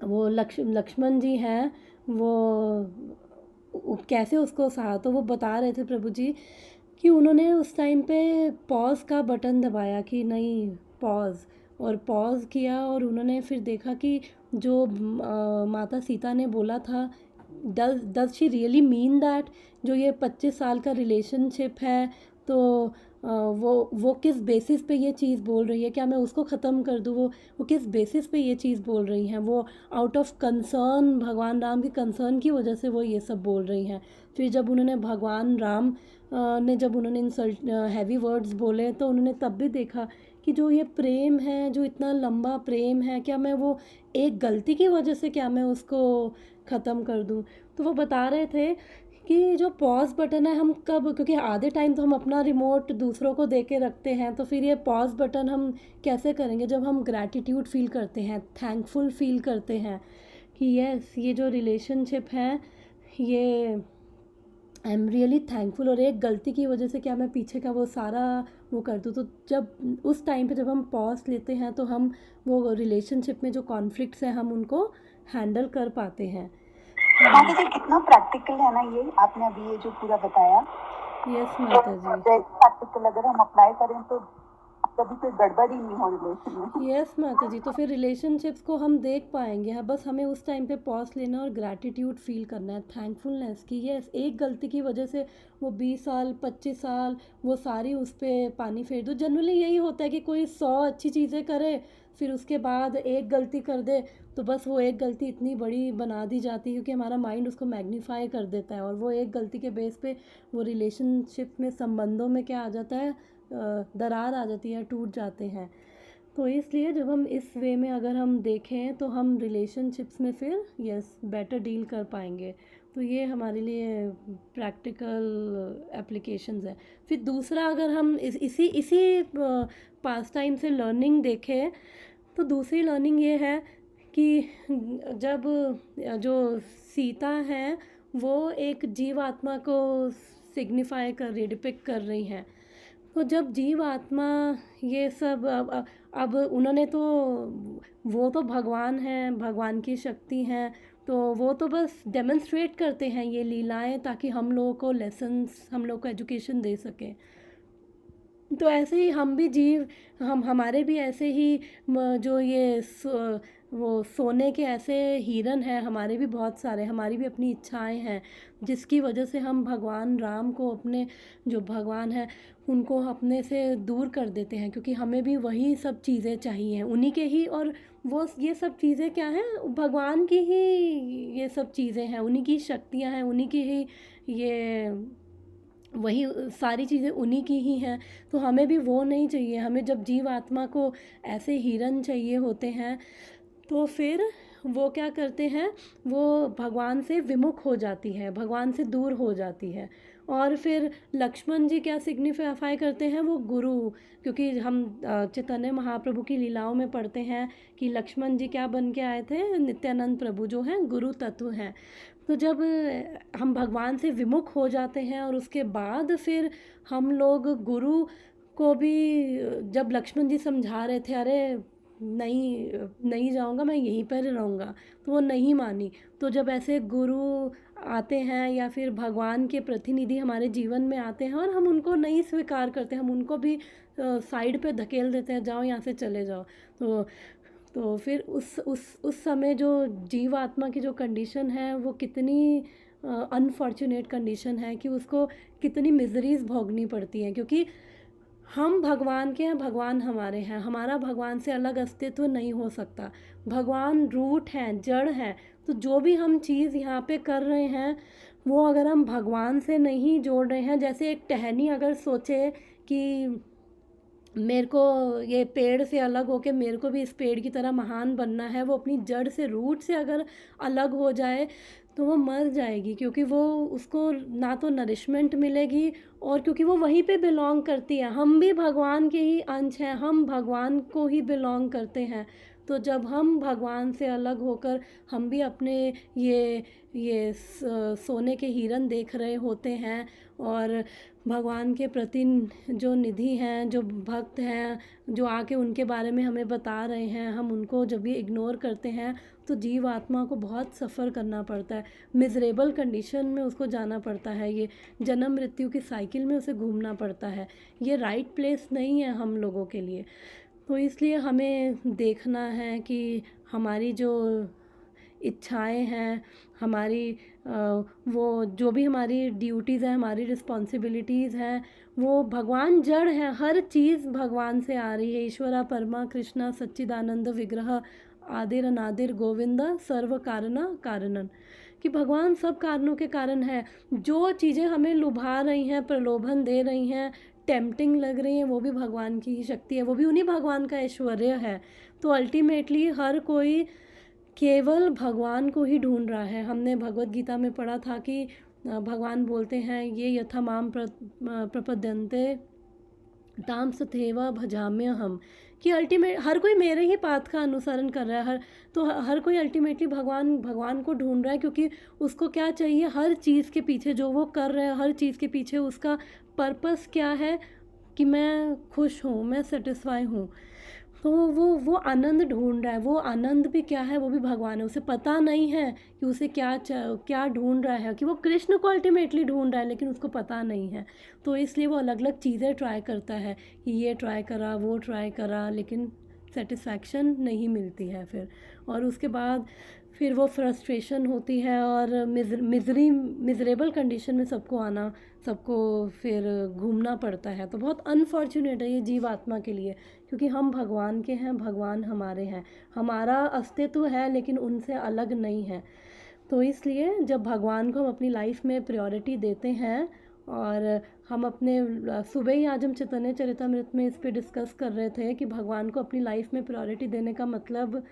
वो लक्ष्मण जी हैं वो कैसे उसको सहा। तो वो बता रहे थे प्रभु जी कि उन्होंने उस टाइम पे पॉज का बटन दबाया कि नहीं पॉज, और पॉज किया और उन्होंने फिर देखा कि जो माता सीता ने बोला था does she really mean that. जो ये 25 साल का रिलेशनशिप है तो वो किस बेसिस पे ये चीज़ बोल रही है, क्या मैं उसको ख़त्म कर दूँ? वो किस बेसिस पे ये चीज़ बोल रही हैं? वो आउट ऑफ कंसर्न, भगवान राम की कंसर्न की वजह से वो ये सब बोल रही हैं। फिर जब उन्होंने भगवान राम ने जब उन्होंने इंसल्ट हैवी वर्ड्स बोले तो उन्होंने तब भी देखा कि जो ये प्रेम है, जो इतना लंबा प्रेम है, क्या मैं वो एक गलती की वजह से क्या मैं उसको ख़त्म कर दूँ? तो वो बता रहे थे कि जो पॉज बटन है हम कब, क्योंकि आधे टाइम तो हम अपना रिमोट दूसरों को दे के रखते हैं, तो फिर ये पॉज बटन हम कैसे करेंगे जब हम ग्रैटिट्यूड फील करते हैं, थैंकफुल फील करते हैं कि यस ये जो रिलेशनशिप है ये आई एम रियली थैंकफुल, और एक गलती की वजह से क्या मैं पीछे का वो सारा वो कर दूँ। तो जब उस टाइम पे जब हम पॉज लेते हैं तो हम वो रिलेशनशिप में जो कॉन्फ्लिक्ट्स हैं हम उनको हैंडल कर पाते हैं। माता जी कितना प्रैक्टिकल है ना ये आपने अभी ये जो पूरा बताया। यस माता जी। प्रैक्टिकल अगर हम अप्लाई करें तो कभी कोई गड़बड़ ही नहीं हो रिलेशन में। यस माता जी। तो फिर रिलेशनशिप्स को हम देख पाएंगे। हाँ, बस हमें उस टाइम पे पॉज लेना और ग्रैटिट्यूड फील करना है, थैंकफुलनेस की यस एक गलती की वजह से वो 20 साल 25 साल वो सारी उस पर पानी फेर दो। जनरली यही होता है कि कोई 100 अच्छी चीज़ें करे फिर उसके बाद एक गलती कर दे तो बस वो एक गलती इतनी बड़ी बना दी जाती है क्योंकि हमारा माइंड उसको मैग्नीफाई कर देता है, और वो एक गलती के बेस पे वो रिलेशनशिप में, संबंधों में क्या आ जाता है, दरार आ जाती है, टूट जाते हैं। तो इसलिए जब हम इस वे में अगर हम देखें तो हम रिलेशनशिप्स में फिर यस बेटर डील कर पाएंगे। तो ये हमारे लिए प्रैक्टिकल एप्लीकेशंस है। फिर दूसरा अगर हम इसी पास टाइम से लर्निंग देखें तो दूसरी लर्निंग ये है कि जब जो सीता हैं वो एक जीवात्मा को सिग्निफाई कर रही, डिपिक्ट कर रही हैं। तो जब जीव आत्मा ये सब अब उन्होंने तो वो तो भगवान हैं, भगवान की शक्ति हैं, तो वो तो बस डेमोन्स्ट्रेट करते हैं ये लीलाएं ताकि हम लोगों को लेसन्स, हम लोग को एजुकेशन दे सकें। तो ऐसे ही हम भी जीव, हमारे भी ऐसे ही जो ये वो सोने के ऐसे हिरन हैं, हमारे भी बहुत सारे, हमारी भी अपनी इच्छाएं हैं जिसकी वजह से हम भगवान राम को, अपने जो भगवान हैं उनको अपने से दूर कर देते हैं, क्योंकि हमें भी वही सब चीज़ें चाहिए, उन्हीं के ही। और वो ये सब चीज़ें क्या हैं, भगवान की ही ये सब चीज़ें हैं, उन्हीं की शक्तियाँ हैं, उन्हीं की ही ये वही सारी चीज़ें उन्हीं की ही हैं। तो हमें भी वो नहीं चाहिए। हमें जब जीव आत्मा को ऐसे हिरन चाहिए होते हैं तो फिर वो क्या करते हैं, वो भगवान से विमुख हो जाती है, भगवान से दूर हो जाती है। और फिर लक्ष्मण जी क्या सिग्निफाई करते हैं, वो गुरु, क्योंकि हम चैतन्य महाप्रभु की लीलाओं में पढ़ते हैं कि लक्ष्मण जी क्या बन के आए थे, नित्यानंद प्रभु जो हैं गुरु तत्व हैं। तो जब हम भगवान से विमुख हो जाते हैं और उसके बाद फिर हम लोग गुरु को भी, जब लक्ष्मण जी समझा रहे थे अरे नहीं जाऊंगा, मैं यहीं पर रहूँगा, तो वो नहीं मानी। तो जब ऐसे गुरु आते हैं या फिर भगवान के प्रतिनिधि हमारे जीवन में आते हैं और हम उनको नहीं स्वीकार करते, हम उनको भी साइड पे धकेल देते हैं, जाओ यहाँ से चले जाओ। तो फिर उस समय जो जीव आत्मा की जो कंडीशन है वो कितनी अनफॉर्चुनेट कंडीशन है कि उसको कितनी मिजरीज भोगनी पड़ती हैं, क्योंकि हम भगवान के हैं, भगवान हमारे हैं, हमारा भगवान से अलग अस्तित्व नहीं हो सकता। भगवान रूट हैं, जड़ हैं। तो जो भी हम चीज़ यहाँ पे कर रहे हैं वो अगर हम भगवान से नहीं जोड़ रहे हैं, जैसे एक टहनी अगर सोचे कि मेरे को ये पेड़ से अलग होके मेरे को भी इस पेड़ की तरह महान बनना है, वो अपनी जड़ से, रूट से अगर अलग हो जाए तो वो मर जाएगी, क्योंकि वो उसको ना तो नरिशमेंट मिलेगी, और क्योंकि वो वहीं पे बिलोंग करती है। हम भी भगवान के ही अंश हैं, हम भगवान को ही बिलोंग करते हैं। तो जब हम भगवान से अलग होकर हम भी अपने सोने के हिरन देख रहे होते हैं, और भगवान के प्रति जो निधि हैं, जो भक्त हैं, जो आके उनके बारे में हमें बता रहे हैं, हम उनको जब भी इग्नोर करते हैं तो जीव आत्मा को बहुत सफ़र करना पड़ता है, मिज़रेबल कंडीशन में उसको जाना पड़ता है, ये जन्म मृत्यु की साइकिल में उसे घूमना पड़ता है। ये राइट प्लेस नहीं है हम लोगों के लिए। तो इसलिए हमें देखना है कि हमारी जो इच्छाएं हैं, हमारी वो जो भी हमारी ड्यूटीज़ हैं, हमारी रिस्पॉन्सिबिलिटीज़ हैं, वो भगवान जड़ हैं, हर चीज़ भगवान से आ रही है। ईश्वरा परमा कृष्णा सच्चिदानंद विग्रह आदिर अनादिर गोविंदा सर्व कारणा कारणन, कि भगवान सब कारणों के कारण है। जो चीज़ें हमें लुभा रही हैं, प्रलोभन दे रही हैं, टेम्पटिंग लग रही हैं, वो भी भगवान की ही शक्ति है, वो भी उन्हीं भगवान का ऐश्वर्य है। तो अल्टीमेटली हर कोई केवल भगवान को ही ढूंढ रहा है। हमने भगवत गीता में पढ़ा था कि भगवान बोलते हैं, ये यथा माम प्रपद्यन्ते ताम तथैव भजाम्य हम, कि अल्टीमेट हर कोई मेरे ही पाथ का अनुसरण कर रहा है। हर कोई अल्टीमेटली भगवान को ढूंढ रहा है, क्योंकि उसको क्या चाहिए, हर चीज़ के पीछे जो वो कर रहा है, हर चीज़ के पीछे उसका पर्पस क्या है, कि मैं खुश हूँ, मैं सेटिस्फाई हूँ। तो वो आनंद ढूंढ रहा है। वो आनंद भी क्या है, वो भी भगवान है। उसे पता नहीं है कि उसे क्या ढूंढ रहा है, कि वो कृष्ण को अल्टीमेटली ढूंढ रहा है, लेकिन उसको पता नहीं है। तो इसलिए वो अलग अलग चीज़ें ट्राई करता है, कि ये ट्राई करा, वो ट्राई करा, लेकिन सेटिस्फैक्शन नहीं मिलती है फिर। और उसके बाद फिर वो फ्रस्ट्रेशन होती है, और मिजरेबल कंडीशन में सबको फिर घूमना पड़ता है। तो बहुत अनफॉर्चुनेट है ये जीवात्मा के लिए, क्योंकि हम भगवान के हैं, भगवान हमारे हैं, हमारा अस्तित्व है, लेकिन उनसे अलग नहीं है। तो इसलिए जब भगवान को हम अपनी लाइफ में प्रायोरिटी देते हैं, और हम अपने सुबह ही आज हम चैतन्य चरितमृत में इस पे डिस्कस कर रहे थे कि भगवान को अपनी लाइफ में प्रायोरिटी देने का मतलब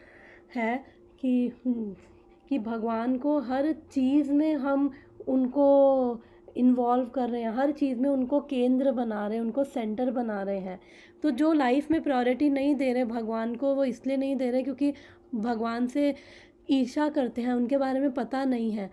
है कि भगवान को हर चीज़ में हम उनको इन्वॉल्व कर रहे हैं, हर चीज़ में उनको केंद्र बना रहे हैं, उनको सेंटर बना रहे हैं। तो जो लाइफ में प्रायोरिटी नहीं दे रहे भगवान को, वो इसलिए नहीं दे रहे क्योंकि भगवान से ईर्ष्या करते हैं, उनके बारे में पता नहीं है।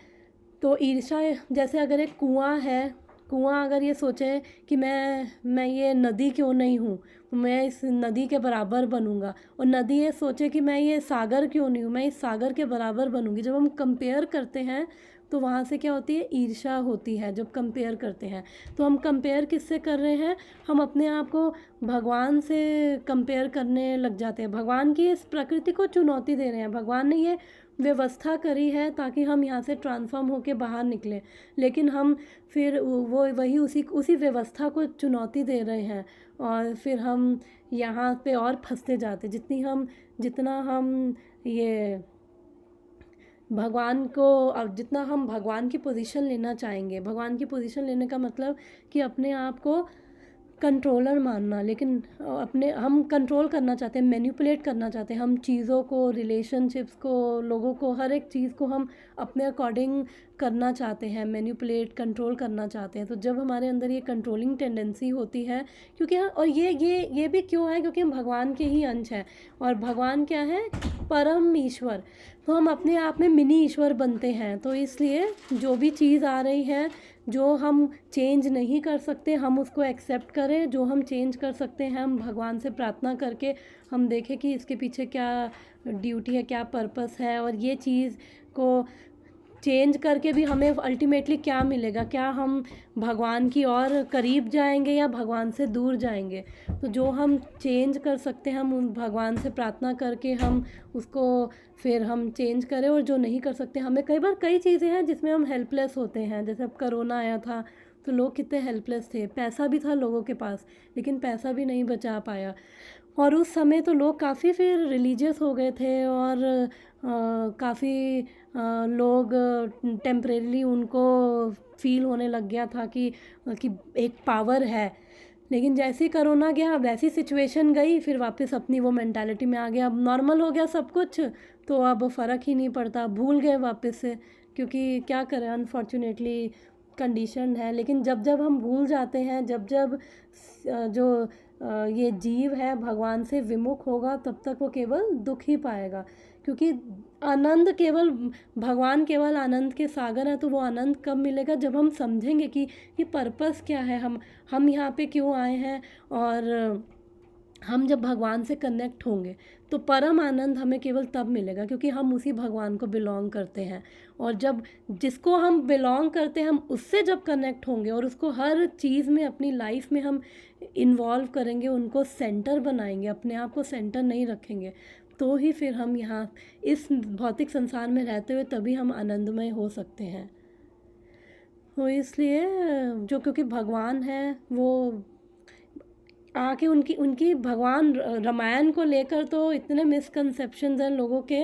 तो ईर्ष्या, जैसे अगर एक कुआं है, कुआं अगर ये सोचे कि मैं ये नदी क्यों नहीं हूँ, मैं इस नदी के बराबर बनूंगा, और नदी ये सोचे कि मैं ये सागर क्यों नहीं हूँ, मैं इस सागर के बराबर बनूंगी। जब हम कंपेयर करते हैं तो वहाँ से क्या होती है, ईर्ष्या होती है। जब कंपेयर करते हैं तो हम कंपेयर किससे कर रहे हैं, हम अपने आप को भगवान से कंपेयर करने लग जाते हैं। भगवान की इस प्रकृति को चुनौती दे रहे हैं। भगवान ने ये व्यवस्था करी है ताकि हम यहाँ से ट्रांसफॉर्म होके बाहर निकलें, लेकिन हम फिर वही उसी व्यवस्था को चुनौती दे रहे हैं, और फिर हम यहाँ पे और फंसते जाते। जितना हम ये भगवान को, अब जितना हम भगवान की पोजीशन लेना चाहेंगे, भगवान की पोजीशन लेने का मतलब कि अपने आप को कंट्रोलर मानना, लेकिन हम कंट्रोल करना चाहते हैं, मैनिपुलेट करना चाहते हैं, हम चीज़ों को, रिलेशनशिप्स को, लोगों को, हर एक चीज़ को हम अपने अकॉर्डिंग करना चाहते हैं, मैनिपुलेट, कंट्रोल करना चाहते हैं। तो जब हमारे अंदर ये कंट्रोलिंग टेंडेंसी होती है, क्योंकि और ये भी क्यों है, क्योंकि हम भगवान के ही अंश हैं, और भगवान क्या है, परम ईश्वर। तो हम अपने आप में मिनी ईश्वर बनते हैं। तो इसलिए जो भी चीज़ आ रही है, जो हम चेंज नहीं कर सकते, हम उसको एक्सेप्ट करें। जो हम चेंज कर सकते हैं, हम भगवान से प्रार्थना करके हम देखें कि इसके पीछे क्या ड्यूटी है, क्या पर्पस है, और ये चीज़ को चेंज करके भी हमें अल्टीमेटली क्या मिलेगा, क्या हम भगवान की और करीब जाएंगे या भगवान से दूर जाएंगे। तो जो हम चेंज कर सकते हैं हम उन भगवान से प्रार्थना करके हम उसको फिर हम चेंज करें, और जो नहीं कर सकते, हमें कई बार कई चीज़ें हैं जिसमें हम हेल्पलेस होते हैं। जैसे अब कोरोना आया था तो लोग कितने हेल्पलेस थे, पैसा भी था लोगों के पास लेकिन पैसा भी नहीं बचा पाया, और उस समय तो लोग काफ़ी फिर रिलीजियस हो गए थे, और काफ़ी लोग टेम्परेली उनको फील होने लग गया था कि एक पावर है। लेकिन जैसे ही करोना गया वैसी सिचुएशन गई, फिर वापस अपनी वो मेंटालिटी में आ गया, अब नॉर्मल हो गया सब कुछ, तो अब फ़र्क ही नहीं पड़ता, भूल गए वापस से, क्योंकि क्या करें, अनफॉर्चुनेटली कंडीशन है। लेकिन जब जब हम भूल जाते हैं, जब जब जो ये जीव है भगवान से विमुख होगा, तब तक वो केवल दुख ही पाएगा, क्योंकि आनंद केवल भगवान केवल आनंद के सागर है। तो वो आनंद कब मिलेगा, जब हम समझेंगे कि ये पर्पस क्या है, हम यहाँ पे क्यों आए हैं, और हम जब भगवान से कनेक्ट होंगे तो परम आनंद हमें केवल तब मिलेगा, क्योंकि हम उसी भगवान को बिलोंग करते हैं। और जब जिसको हम बिलोंग करते हैं हम उससे जब कनेक्ट होंगे और उसको हर चीज़ में अपनी लाइफ में हम इन्वॉल्व करेंगे, उनको सेंटर बनाएंगे, अपने आप को सेंटर नहीं रखेंगे, तो ही फिर हम यहाँ इस भौतिक संसार में रहते हुए तभी हम आनंदमय हो सकते हैं। तो इसलिए जो, क्योंकि भगवान है वो आके उनकी उनकी भगवान रामायण को लेकर तो इतने मिसकंसेप्शंस हैं लोगों के,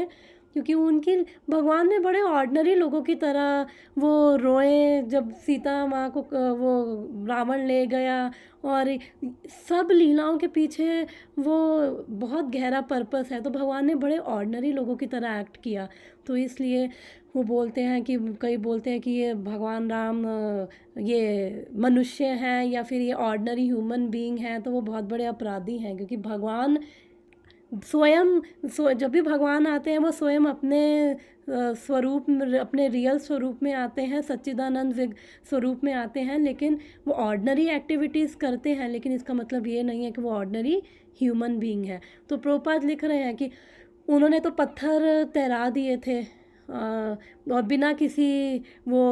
क्योंकि उनकी भगवान ने बड़े ऑर्डिनरी लोगों की तरह वो रोए जब सीता माँ को वो रावण ले गया, और सब लीलाओं के पीछे वो बहुत गहरा पर्पस है। तो भगवान ने बड़े ऑर्डिनरी लोगों की तरह एक्ट किया, तो इसलिए वो बोलते हैं कि कई बोलते हैं कि ये भगवान राम ये मनुष्य हैं या फिर ये ऑर्डिनरी ह्यूमन बीइंग हैं, तो वो बहुत बड़े अपराधी हैं, क्योंकि भगवान स्वयं जब भी भगवान आते हैं वो स्वयं अपने स्वरूप में, अपने रियल स्वरूप में आते हैं, सच्चिदानंद स्वरूप में आते हैं, लेकिन वो ऑर्डिनरी एक्टिविटीज़ करते हैं, लेकिन इसका मतलब ये नहीं है कि वो ऑर्डिनरी ह्यूमन बीइंग है। तो प्रभुपाद लिख रहे हैं कि उन्होंने तो पत्थर तैरा दिए थे, और बिना किसी वो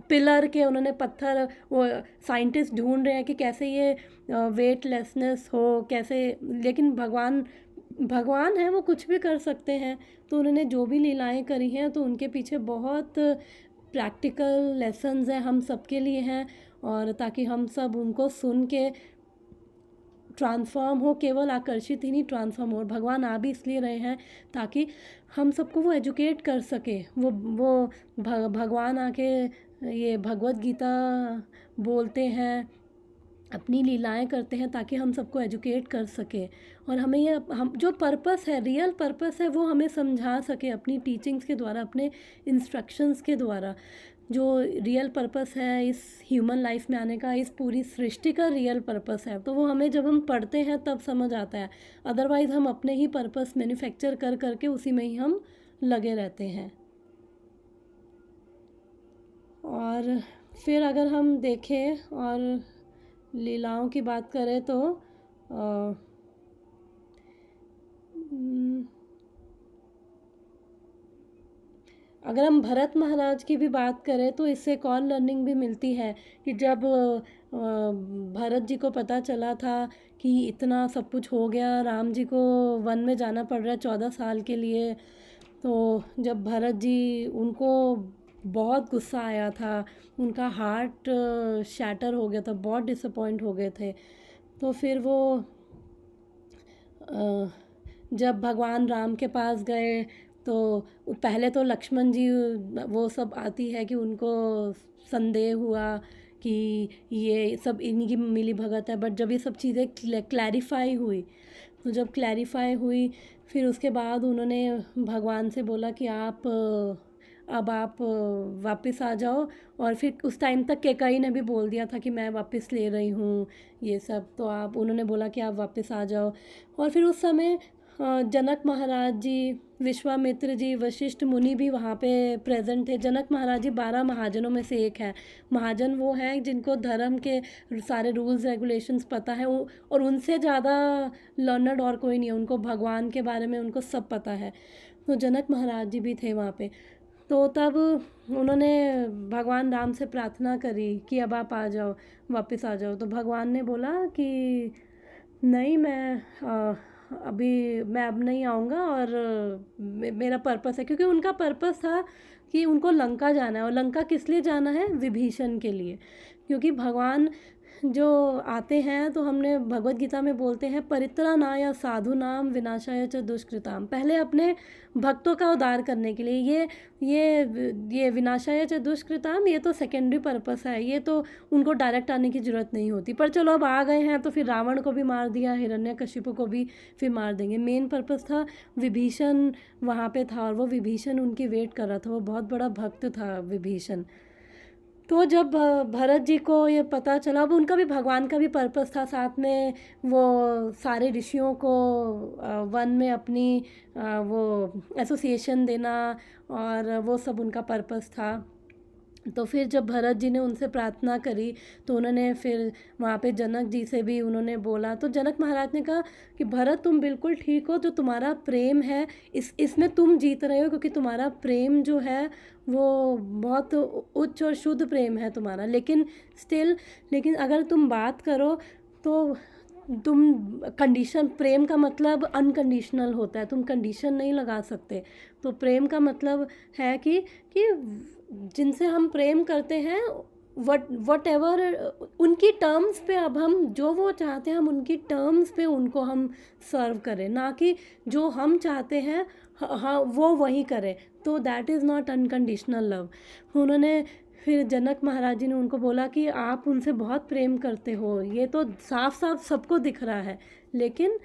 पिलर के उन्होंने पत्थर, वो साइंटिस्ट ढूंढ रहे हैं कि कैसे ये वेटलेसनेस हो, कैसे, लेकिन भगवान है, वो कुछ भी कर सकते हैं। तो उन्होंने जो भी लीलाएं करी हैं तो उनके पीछे बहुत प्रैक्टिकल लेसन्स हैं, हम सबके लिए हैं, और ताकि हम सब उनको सुन के ट्रांसफॉर्म हो, केवल आकर्षित ही नहीं ट्रांसफॉर्म हो। और भगवान आ भी इसलिए रहे हैं ताकि हम सबको वो एजुकेट कर सके। वो भगवान आके ये भगवत गीता बोलते हैं, अपनी लीलाएं करते हैं ताकि हम सबको एजुकेट कर सके, और हमें ये हम जो पर्पस है, रियल पर्पस है, वो हमें समझा सके अपनी टीचिंग्स के द्वारा, अपने इंस्ट्रक्शंस के द्वारा। जो रियल पर्पस है इस ह्यूमन लाइफ में आने का, इस पूरी सृष्टि का रियल पर्पस है, तो वो हमें जब हम पढ़ते हैं तब समझ आता है। अदरवाइज़ हम अपने ही पर्पस मैन्युफैक्चर कर करके उसी में ही हम लगे रहते हैं। और फिर अगर हम देखें और लीलाओं की बात करें तो अगर हम भरत महाराज की भी बात करें तो इससे एक और लर्निंग भी मिलती है कि जब भरत जी को पता चला था कि इतना सब कुछ हो गया, राम जी को वन में जाना पड़ रहा है 14 साल के लिए, तो जब भरत जी, उनको बहुत गुस्सा आया था, उनका हार्ट शैटर हो गया था, बहुत डिसअपॉइंट हो गए थे। तो फिर वो जब भगवान राम के पास गए तो पहले तो लक्ष्मण जी वो सब आती है कि उनको संदेह हुआ कि ये सब इन्हीं की मिली भगत है, बट जब ये सब चीज़ें क्लैरिफाई हुई, तो जब क्लैरिफाई हुई फिर उसके बाद उन्होंने भगवान से बोला कि अब आप वापस आ जाओ। और फिर उस टाइम तक केकई ने भी बोल दिया था कि मैं वापस ले रही हूँ ये सब, तो उन्होंने बोला कि आप वापस आ जाओ। और फिर उस समय जनक महाराज जी, विश्वामित्र जी, वशिष्ठ मुनि भी वहाँ पे प्रेजेंट थे। जनक महाराज जी 12 महाजनों में से एक है। महाजन वो हैं जिनको धर्म के सारे रूल्स रेगुलेशंस पता है, और उनसे ज़्यादा लर्नड और कोई नहीं है, उनको भगवान के बारे में उनको सब पता है। तो जनक महाराज जी भी थे वहाँ पे। तो तब उन्होंने भगवान राम से प्रार्थना करी कि अब आप आ जाओ, वापस आ जाओ। तो भगवान ने बोला कि नहीं, मैं अब नहीं आऊँगा, और मेरा पर्पस है, क्योंकि उनका पर्पस था कि उनको लंका जाना है। और लंका किस लिए जाना है? विभीषण के लिए। क्योंकि भगवान जो आते हैं, तो हमने भगवत गीता में बोलते हैं, परित्राणाय साधूनाम विनाशाय च दुष्कृताम। पहले अपने भक्तों का उद्धार करने के लिए। ये विनाशाय च दुष्कृताम, ये तो सेकेंडरी पर्पस है, ये तो उनको डायरेक्ट आने की ज़रूरत नहीं होती। पर चलो, अब आ गए हैं तो फिर रावण को भी मार दिया, हिरण्यकशिपु को भी फिर मार देंगे। मेन पर्पस था, विभीषण वहाँ पे था, और वो विभीषण उनकी वेट कर रहा था। वो बहुत बड़ा भक्त था विभीषण। तो जब भरत जी को ये पता चला, अब उनका भी, भगवान का भी पर्पस था साथ में वो सारे ऋषियों को वन में अपनी वो एसोसिएशन देना, और वो सब उनका पर्पस था। तो फिर जब भरत जी ने उनसे प्रार्थना करी, तो उन्होंने फिर वहाँ पे जनक जी से भी उन्होंने बोला। तो जनक महाराज ने कहा कि भरत, तुम बिल्कुल ठीक हो, जो तुम्हारा प्रेम है इसमें तुम जीत रहे हो, क्योंकि तुम्हारा प्रेम जो है वो बहुत उच्च और शुद्ध प्रेम है तुम्हारा। लेकिन अगर तुम बात करो तो तुम कंडीशन, प्रेम का मतलब अनकंडीशनल होता है, तुम कंडीशन नहीं लगा सकते। तो प्रेम का मतलब है कि जिनसे हम प्रेम करते हैं, वट एवर उनकी टर्म्स पे, अब हम जो वो चाहते हैं हम उनकी टर्म्स पे उनको हम सर्व करें, ना कि जो हम चाहते हैं हाँ वो वही करें। तो that is not unconditional love. उन्होंने फिर जनक महाराज जी ने उनको बोला कि आप उनसे बहुत प्रेम करते हो, ये तो साफ साफ सबको दिख रहा है, लेकिन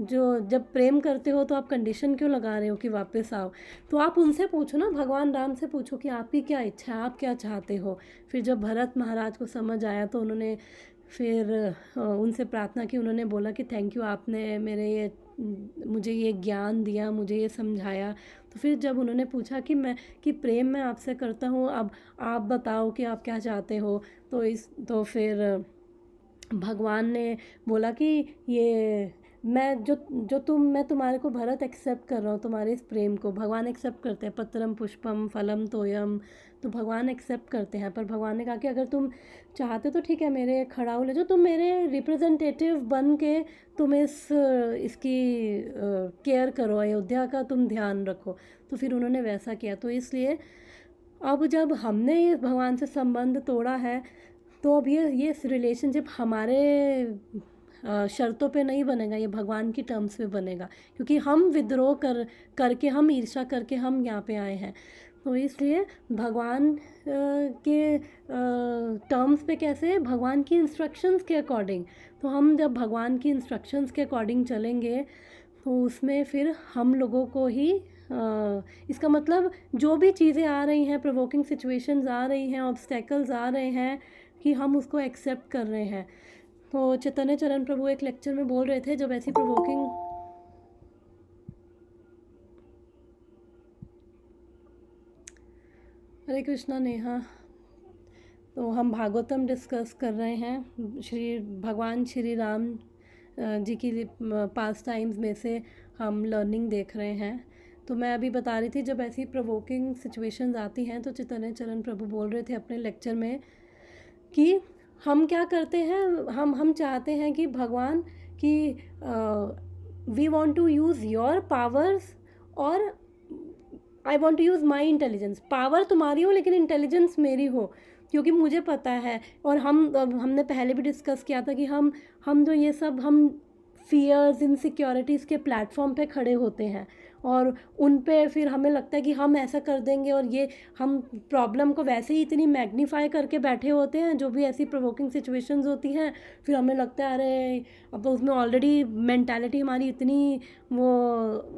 जो जब प्रेम करते हो तो आप कंडीशन क्यों लगा रहे हो कि वापस आओ? तो आप उनसे पूछो ना, भगवान राम से पूछो कि आपकी क्या इच्छा है, आप क्या चाहते हो। फिर जब भरत महाराज को समझ आया, तो उन्होंने फिर उनसे प्रार्थना की। उन्होंने बोला कि थैंक यू, आपने मुझे ये ज्ञान दिया, मुझे ये समझाया। तो फिर जब उन्होंने पूछा कि प्रेम मैं आपसे करता हूँ, अब आप बताओ कि आप क्या चाहते हो। तो फिर भगवान ने बोला कि ये मैं तुम्हारे को भरत एक्सेप्ट कर रहा हूँ, तुम्हारे इस प्रेम को। भगवान एक्सेप्ट करते हैं, पत्रम पुष्पम फलम तोयम, तो भगवान एक्सेप्ट करते हैं। पर भगवान ने कहा कि अगर तुम चाहते तो ठीक है, मेरे खड़ाऊ ले जाओ, तुम मेरे रिप्रेजेंटेटिव बन के तुम इसकी केयर करो, अयोध्या का तुम ध्यान रखो। तो फिर उन्होंने वैसा किया। तो इसलिए अब जब हमने इस भगवान से संबंध तोड़ा है, तो अब ये रिलेशनशिप हमारे शर्तों पे नहीं बनेगा, ये भगवान की टर्म्स पे बनेगा, क्योंकि हम विद्रोह करके, हम ईर्ष्या करके हम यहाँ पे आए हैं। तो इसलिए भगवान के टर्म्स पे कैसे? भगवान की इंस्ट्रक्शंस के अकॉर्डिंग। तो हम जब भगवान की इंस्ट्रक्शंस के अकॉर्डिंग चलेंगे, तो उसमें फिर हम लोगों को ही इसका मतलब जो भी चीज़ें आ रही हैं, प्रोवोकिंग सिचुएशंस आ रही हैं, ऑब्स्टेकल्स आ रहे हैं, कि हम उसको एक्सेप्ट कर रहे हैं। तो चैतन्य चरण प्रभु एक लेक्चर में बोल रहे थे, जब ऐसी प्रोवोकिंग हरे कृष्णा नेहा। तो हम भागवतम डिस्कस कर रहे हैं, भगवान श्री राम जी की पास्ट टाइम्स में से हम लर्निंग देख रहे हैं। तो मैं अभी बता रही थी, जब ऐसी प्रोवोकिंग सिचुएशंस आती हैं, तो चैतन्य चरण प्रभु बोल रहे थे अपने लेक्चर में कि हम क्या करते हैं, हम चाहते हैं कि भगवान कि we want to use your powers, और I want to use my intelligence. Power तुम्हारी हो लेकिन इंटेलिजेंस मेरी हो, क्योंकि मुझे पता है। और हमने पहले भी डिस्कस किया था कि हम जो ये सब हम फियर्स, इनसिक्योरिटीज़ के प्लेटफॉर्म पे खड़े होते हैं, और उन पे फिर हमें लगता है कि हम ऐसा कर देंगे, और ये हम प्रॉब्लम को वैसे ही इतनी मैग्नीफाई करके बैठे होते हैं, जो भी ऐसी प्रोवोकिंग सिचुएशंस होती हैं। फिर हमें लगता है अरे अब तो उसमें ऑलरेडी मेंटालिटी हमारी इतनी वो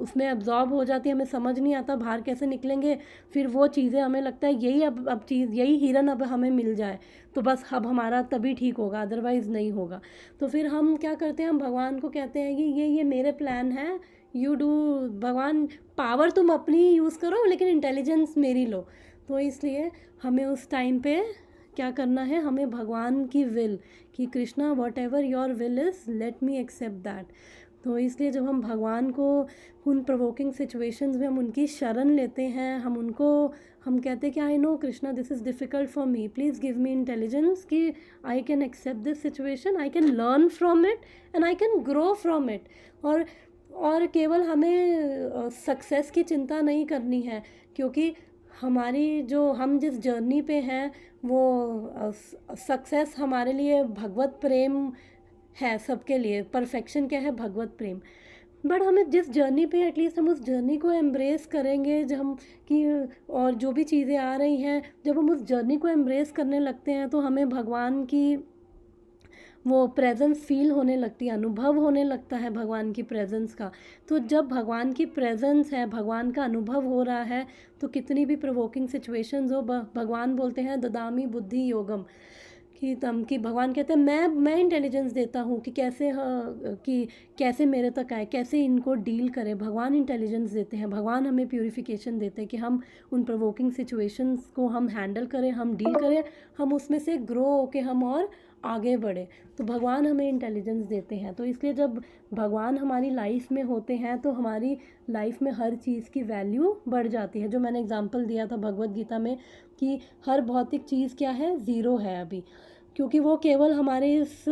उसमें अब्जॉर्ब हो जाती है, हमें समझ नहीं आता बाहर कैसे निकलेंगे। फिर वो चीज़ें हमें लगता है यही हिरन अब हमें मिल जाए तो बस अब हमारा तभी ठीक होगा, अदरवाइज़ नहीं होगा। तो फिर हम क्या करते हैं, हम भगवान को कहते हैं कि ये मेरे प्लान है, यू डू। भगवान, पावर तुम अपनी यूज़ करो लेकिन इंटेलिजेंस मेरी लो। तो इसलिए हमें उस टाइम पे क्या करना है, हमें भगवान की विल, कि Krishna whatever your will is, let me accept that. तो इसलिए जब हम भगवान को उन प्रोवोकिंग सिचुएशंस में हम उनकी शरण लेते हैं, हम कहते हैं कि I know Krishna this is difficult for me, please give me intelligence कि I can accept this situation, I can learn from it and I can grow from it. और केवल हमें सक्सेस की चिंता नहीं करनी है, क्योंकि हम जिस जर्नी पे हैं वो सक्सेस हमारे लिए भगवत प्रेम है, सबके लिए परफेक्शन क्या है, भगवत प्रेम। बट हमें जिस जर्नी पे एटलीस्ट हम उस जर्नी को एम्ब्रेस करेंगे, जब हम कि और जो भी चीज़ें आ रही हैं जब हम उस जर्नी को एम्ब्रेस करने लगते हैं तो हमें भगवान की वो प्रेजेंस फील होने लगती है, अनुभव होने लगता है भगवान की प्रेजेंस का। तो जब भगवान की प्रेजेंस है, भगवान का अनुभव हो रहा है, तो कितनी भी प्रोवोकिंग सिचुएशंस हो, भगवान बोलते हैं ददामी बुद्धि योगम, कि भगवान कहते हैं मैं इंटेलिजेंस देता हूँ कि कैसे मेरे तक आए, कैसे इनको डील करें। भगवान इंटेलिजेंस देते हैं, भगवान हमें प्यूरिफिकेशन देते हैं कि हम उन प्रोवोकिंग सिचुएशंस को हम हैंडल करें, हम डील करें, हम उसमें से ग्रो होके हम और आगे बढ़े। तो भगवान हमें इंटेलिजेंस देते हैं। तो इसलिए जब भगवान हमारी लाइफ में होते हैं तो हमारी लाइफ में हर चीज़ की वैल्यू बढ़ जाती है। जो मैंने एग्जांपल दिया था भगवत गीता में कि हर भौतिक चीज़ क्या है, ज़ीरो है अभी, क्योंकि वो केवल हमारे इस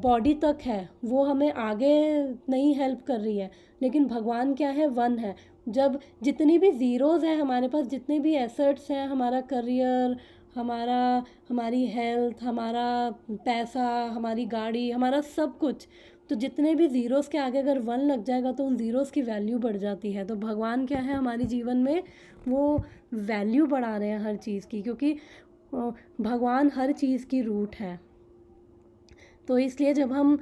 बॉडी तक है, वो हमें आगे नहीं हेल्प कर रही है। लेकिन भगवान क्या है, वन है। जब जितनी भी ज़ीरोज़ हैं हमारे पास, जितने भी एसेट्स हैं, हमारा करियर, हमारी हेल्थ, हमारा पैसा, हमारी गाड़ी, हमारा सब कुछ, तो जितने भी ज़ीरोज़ के आगे अगर वन लग जाएगा तो उन ज़ीरोज़ की वैल्यू बढ़ जाती है। तो भगवान क्या है हमारे जीवन में, वो वैल्यू बढ़ा रहे हैं हर चीज़ की, क्योंकि भगवान हर चीज़ की रूट है। तो इसलिए जब हम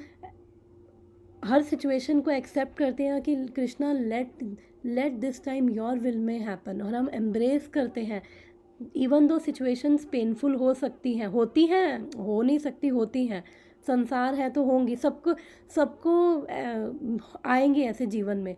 हर सिचुएशन को एक्सेप्ट करते हैं कि Krishna let this time your will में हैपन, और हम एम्ब्रेस करते हैं, इवन दो सिचुएशंस पेनफुल हो सकती हैं, होती हैं, हो नहीं सकती, होती हैं, संसार है तो होंगी, सबको आएंगे ऐसे जीवन में।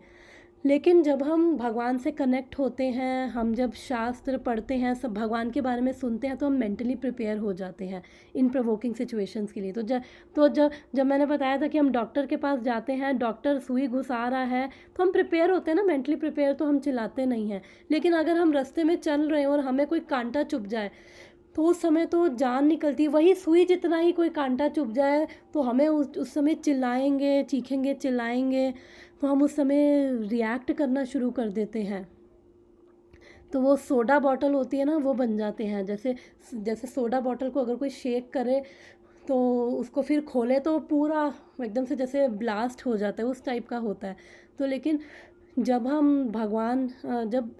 लेकिन जब हम भगवान से कनेक्ट होते हैं, हम जब शास्त्र पढ़ते हैं, सब भगवान के बारे में सुनते हैं, तो हम मेंटली प्रिपेयर हो जाते हैं इन प्रोवोकिंग सिचुएशंस के लिए। जब मैंने बताया था कि हम डॉक्टर के पास जाते हैं, डॉक्टर सुई घुसा रहा है, तो हम प्रिपेयर होते हैं ना, मेंटली प्रिपेयर, तो हम चिल्लाते नहीं हैं। लेकिन अगर हम रास्ते में चल रहे हैं और हमें कोई कांटा चुभ जाए तो उस समय तो जान निकलती है, वही सुई जितना ही कोई कांटा चुभ जाए तो हमें उस समय चिल्लाएंगे, चीखेंगे, चिल्लाएंगे, तो हम उस समय रिएक्ट करना शुरू कर देते हैं। तो वो सोडा बॉटल होती है ना, वो बन जाते हैं। जैसे सोडा बॉटल को अगर कोई शेक करे तो उसको फिर खोले तो पूरा एकदम से जैसे ब्लास्ट हो जाता है, उस टाइप का होता है। तो लेकिन जब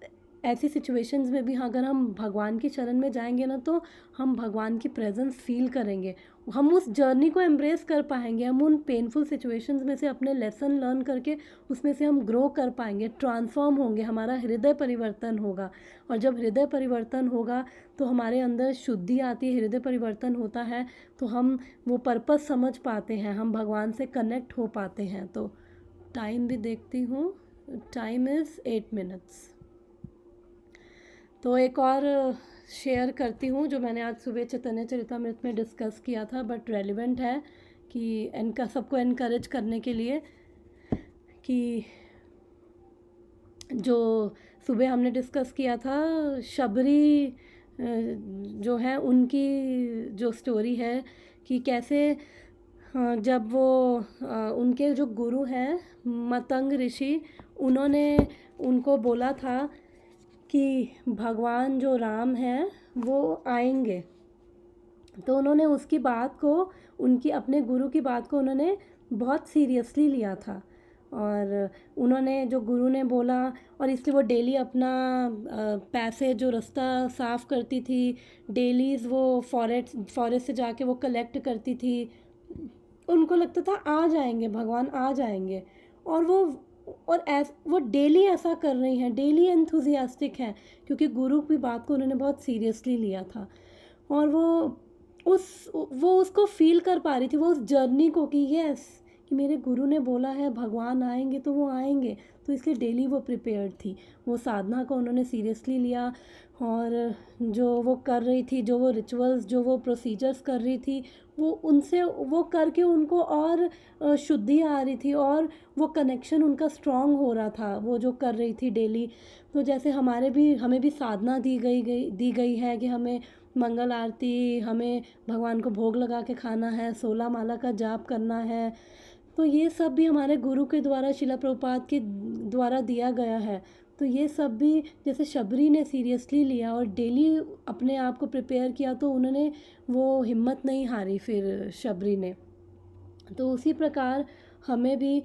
ऐसी सिचुएशंस में भी अगर हम भगवान की शरण में जाएंगे ना, तो हम भगवान की प्रेजेंस फील करेंगे, हम उस जर्नी को एम्ब्रेस कर पाएंगे, हम उन पेनफुल सिचुएशंस में से अपने लेसन लर्न करके उसमें से हम ग्रो कर पाएंगे, ट्रांसफॉर्म होंगे, हमारा हृदय परिवर्तन होगा। और जब हृदय परिवर्तन होगा तो हमारे अंदर शुद्धि आती है, हृदय परिवर्तन होता है तो हम वो पर्पस समझ पाते हैं, हम भगवान से कनेक्ट हो पाते हैं। तो टाइम भी देखती हूँ, टाइम इज़ 8 मिनट्स। तो एक और शेयर करती हूँ जो मैंने आज सुबह चैतन्य चरितमृत में डिस्कस किया था, बट रेलिवेंट है कि सबको एनकरेज करने के लिए, कि जो सुबह हमने डिस्कस किया था शबरी जो है उनकी जो स्टोरी है, कि कैसे जब वो उनके जो गुरु हैं मतंग ऋषि, उन्होंने उनको बोला था कि भगवान जो राम हैं वो आएंगे, तो उन्होंने उसकी बात को, उनकी अपने गुरु की बात को उन्होंने बहुत सीरियसली लिया था। और उन्होंने, जो गुरु ने बोला, और इसलिए वो डेली अपना पैसे जो रास्ता साफ़ करती थी, डेलीज़ वो फॉरेस्ट से जाके वो कलेक्ट करती थी। उनको लगता था आ जाएंगे भगवान, आ जाएंगे, और वो डेली ऐसा कर रही हैं, डेली एंथुजियास्टिक हैं, क्योंकि गुरु की बात को उन्होंने बहुत सीरियसली लिया था। और वो उसको फील कर पा रही थी, वो उस जर्नी को, कि यस, कि मेरे गुरु ने बोला है भगवान आएंगे तो वो आएंगे, तो इसलिए डेली वो प्रिपेयर्ड थी। वो साधना को उन्होंने सीरियसली लिया, और जो वो कर रही थी, जो वो रिचुअल्स, जो वो प्रोसीजर्स कर रही थी, वो उनसे वो करके उनको और शुद्धि आ रही थी, और वो कनेक्शन उनका स्ट्रॉन्ग हो रहा था वो जो कर रही थी डेली। तो जैसे हमें भी साधना दी गई है कि हमें मंगल आरती, हमें भगवान को भोग लगा के खाना है, 16 माला का जाप करना है। तो ये सब भी हमारे गुरु के द्वारा, शिला प्रभुपाद के द्वारा दिया गया है। तो ये सब भी जैसे शबरी ने सीरियसली लिया और डेली अपने आप को प्रिपेयर किया, तो उन्होंने वो हिम्मत नहीं हारी फिर शबरी ने। तो उसी प्रकार हमें भी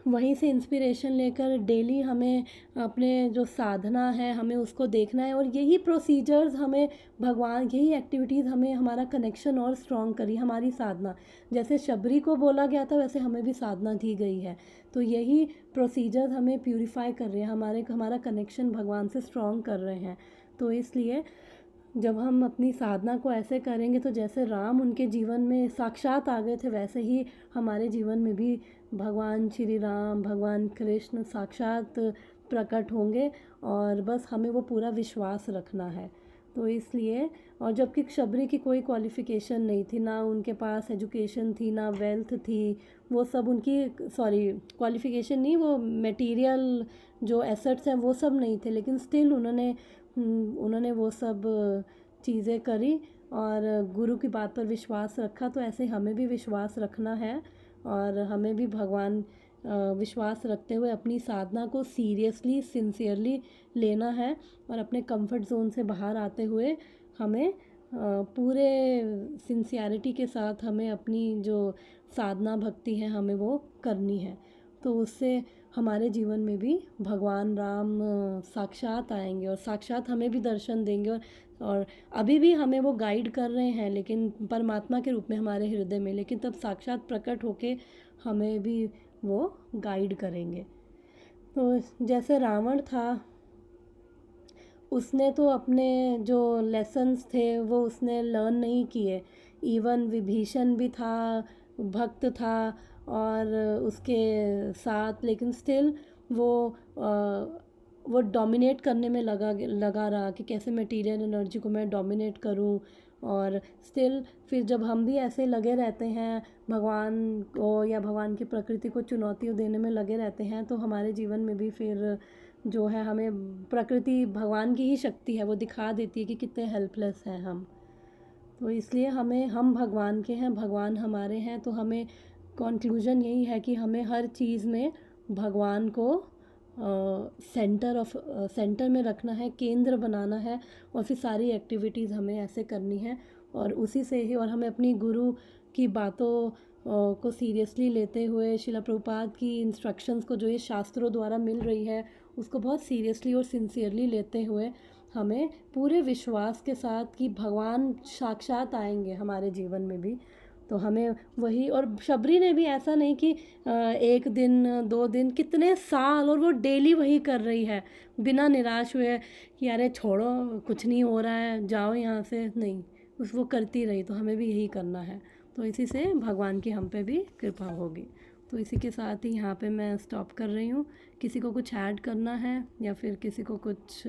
वहीं से इंस्पिरेशन लेकर डेली हमें अपने जो साधना है हमें उसको देखना है, और यही प्रोसीजर्स हमें भगवान, यही एक्टिविटीज़ हमें हमारा कनेक्शन और स्ट्रॉन्ग करी, हमारी साधना। जैसे शबरी को बोला गया था वैसे हमें भी साधना दी गई है। तो यही प्रोसीजर्स हमें प्यूरिफाई कर रहे हैं, हमारा कनेक्शन भगवान से स्ट्रॉन्ग कर रहे हैं। तो इसलिए जब हम अपनी साधना को ऐसे करेंगे, तो जैसे राम उनके जीवन में साक्षात आ गए थे, वैसे ही हमारे जीवन में भी भगवान श्री राम, भगवान कृष्ण साक्षात प्रकट होंगे, और बस हमें वो पूरा विश्वास रखना है। तो इसलिए, और जबकि शबरी की कोई क्वालिफ़िकेशन नहीं थी, ना उनके पास एजुकेशन थी, ना वेल्थ थी, वो सब उनकी, सॉरी क्वालिफ़िकेशन नहीं, वो मटेरियल जो एसेट्स हैं वो सब नहीं थे, लेकिन स्टिल उन्होंने वो सब चीज़ें करी और गुरु की बात पर विश्वास रखा। तो ऐसे हमें भी विश्वास रखना है, और हमें भी भगवान विश्वास रखते हुए अपनी साधना को सीरियसली, सिंसियरली लेना है, और अपने कंफर्ट जोन से बाहर आते हुए हमें पूरे सिंसियरिटी के साथ हमें अपनी जो साधना भक्ति है हमें वो करनी है। तो उससे हमारे जीवन में भी भगवान राम साक्षात आएंगे, और साक्षात हमें भी दर्शन देंगे, और अभी भी हमें वो गाइड कर रहे हैं, लेकिन परमात्मा के रूप में हमारे हृदय में, लेकिन तब साक्षात प्रकट होके हमें भी वो गाइड करेंगे। तो जैसे रावण था, उसने तो अपने जो लेसन्स थे वो उसने लर्न नहीं किए। इवन विभीषण भी था, भक्त था, और उसके साथ, लेकिन स्टिल वो डोमिनेट करने में लगा रहा कि कैसे मटेरियल एनर्जी को मैं डोमिनेट करूं। और स्टिल फिर जब हम भी ऐसे लगे रहते हैं भगवान को या भगवान की प्रकृति को चुनौतियों देने में लगे रहते हैं, तो हमारे जीवन में भी फिर जो है हमें प्रकृति, भगवान की ही शक्ति है, वो दिखा देती है कि कितने हेल्पलेस हैं हम। तो इसलिए हम भगवान के हैं, भगवान हमारे हैं। तो हमें कंक्लूजन यही है कि हमें हर चीज़ में भगवान को सेंटर में रखना है, केंद्र बनाना है, और फिर सारी एक्टिविटीज़ हमें ऐसे करनी है, और उसी से ही, और हमें अपनी गुरु की बातों को सीरियसली लेते हुए, शिला प्रभुपाद की इंस्ट्रक्शंस को जो ये शास्त्रों द्वारा मिल रही है उसको बहुत सीरियसली और सिंसियरली लेते हुए हमें पूरे विश्वास के साथ कि भगवान साक्षात आएंगे हमारे जीवन में भी। तो हमें वही, और शबरी ने भी ऐसा नहीं कि 1 दिन 2 दिन, कितने साल, और वो डेली वही कर रही है बिना निराश हुए कि अरे छोड़ो कुछ नहीं हो रहा है, जाओ यहाँ से, नहीं, वो करती रही। तो हमें भी यही करना है। तो इसी से भगवान की हम पे भी कृपा होगी। तो इसी के साथ ही यहाँ पे मैं स्टॉप कर रही हूँ। किसी को कुछ ऐड करना है या फिर किसी को कुछ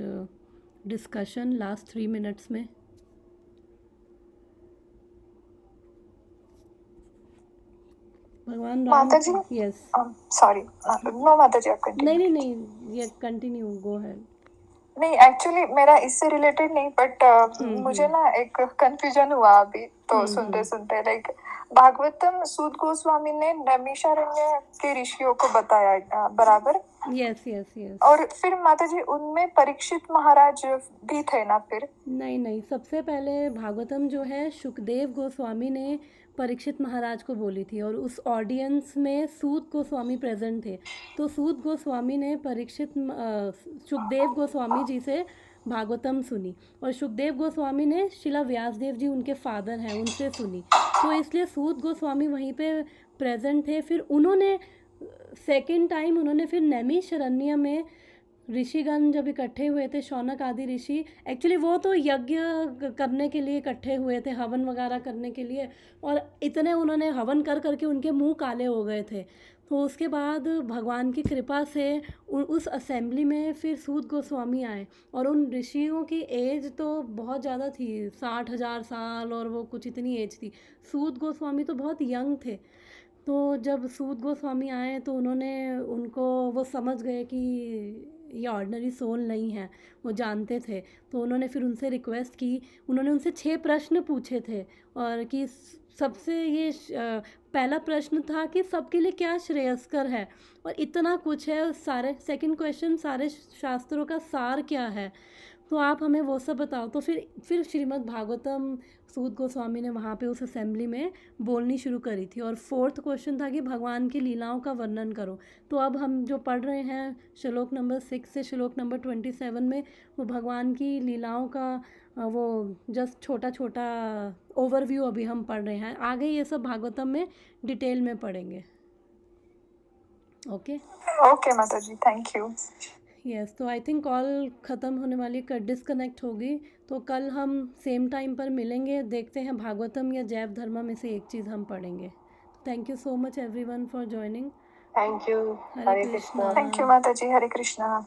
डिस्कशन लास्ट 3 मिनट्स में? भगवान राम। माता जी, यस, सॉरी, नो माता जी, आप कंटिन्यू। नहीं, ये कंटिन्यू, गो है। नहीं, एक्चुअली मेरा इससे रिलेटेड नहीं, बट मुझे ना एक कंफ्यूजन हुआ अभी तो सुनते सुनते। लाइक भागवतम सूत गोस्वामी ने नैमिषारण्य के ऋषियों को बताया, बराबर? यस। और फिर माता जी उनमें परीक्षित महाराज भी थे ना फिर? नहीं, सबसे पहले भागवतम जो है सुखदेव गोस्वामी ने परीक्षित महाराज को बोली थी, और उस ऑडियंस में सूत गोस्वामी प्रेजेंट थे। तो सूत गोस्वामी ने सुखदेव गोस्वामी जी से भागवतम सुनी, और सुखदेव गोस्वामी ने शिला व्यासदेव जी, उनके फादर हैं, उनसे सुनी। तो इसलिए सूत गोस्वामी वहीं पे प्रेजेंट थे। फिर उन्होंने सेकेंड टाइम उन्होंने फिर नैमिषारण्य में ऋषिगण जब इकट्ठे हुए थे, शौनक आदि ऋषि, एक्चुअली वो तो यज्ञ करने के लिए इकट्ठे हुए थे, हवन वगैरह करने के लिए, और इतने उन्होंने हवन कर करके उनके मुंह काले हो गए थे। तो उसके बाद भगवान की कृपा से उस असेंबली में फिर सूत गोस्वामी आए, और उन ऋषियों की एज तो बहुत ज़्यादा थी, 60,000 साल, और वो कुछ इतनी एज थी। सूत गोस्वामी तो बहुत यंग थे। तो जब सूत गोस्वामी आए तो उन्होंने उनको, वो समझ गए कि ये ऑर्डिनरी सोल नहीं है, वो जानते थे। तो उन्होंने फिर उनसे रिक्वेस्ट की, उन्होंने उनसे 6 प्रश्न पूछे थे, और कि सबसे ये पहला प्रश्न था कि सबके लिए क्या श्रेयस्कर है, और इतना कुछ है सारे। सेकंड क्वेश्चन, सारे शास्त्रों का सार क्या है, तो आप हमें वो सब बताओ। तो फिर श्रीमद् भागवतम सूत गोस्वामी ने वहाँ पे उस असेंबली में बोलनी शुरू करी थी। और फोर्थ क्वेश्चन था कि भगवान की लीलाओं का वर्णन करो। तो अब हम जो पढ़ रहे हैं श्लोक नंबर 6 से श्लोक नंबर 27 में, वो भगवान की लीलाओं का वो जस्ट छोटा छोटा ओवरव्यू अभी हम पढ़ रहे हैं। आगे ये सब भागवतम में डिटेल में पढ़ेंगे। ओके ओके माता जी, थैंक यू। यस, तो आई थिंक कॉल ख़त्म होने वाली, डिस्कनेक्ट होगी। तो कल हम सेम टाइम पर मिलेंगे, देखते हैं भागवतम या जैव धर्म में से एक चीज़ हम पढ़ेंगे। Thank you so much everyone for joining. Thank you. Hare Krishna. Thank you माता जी, हरे कृष्णा।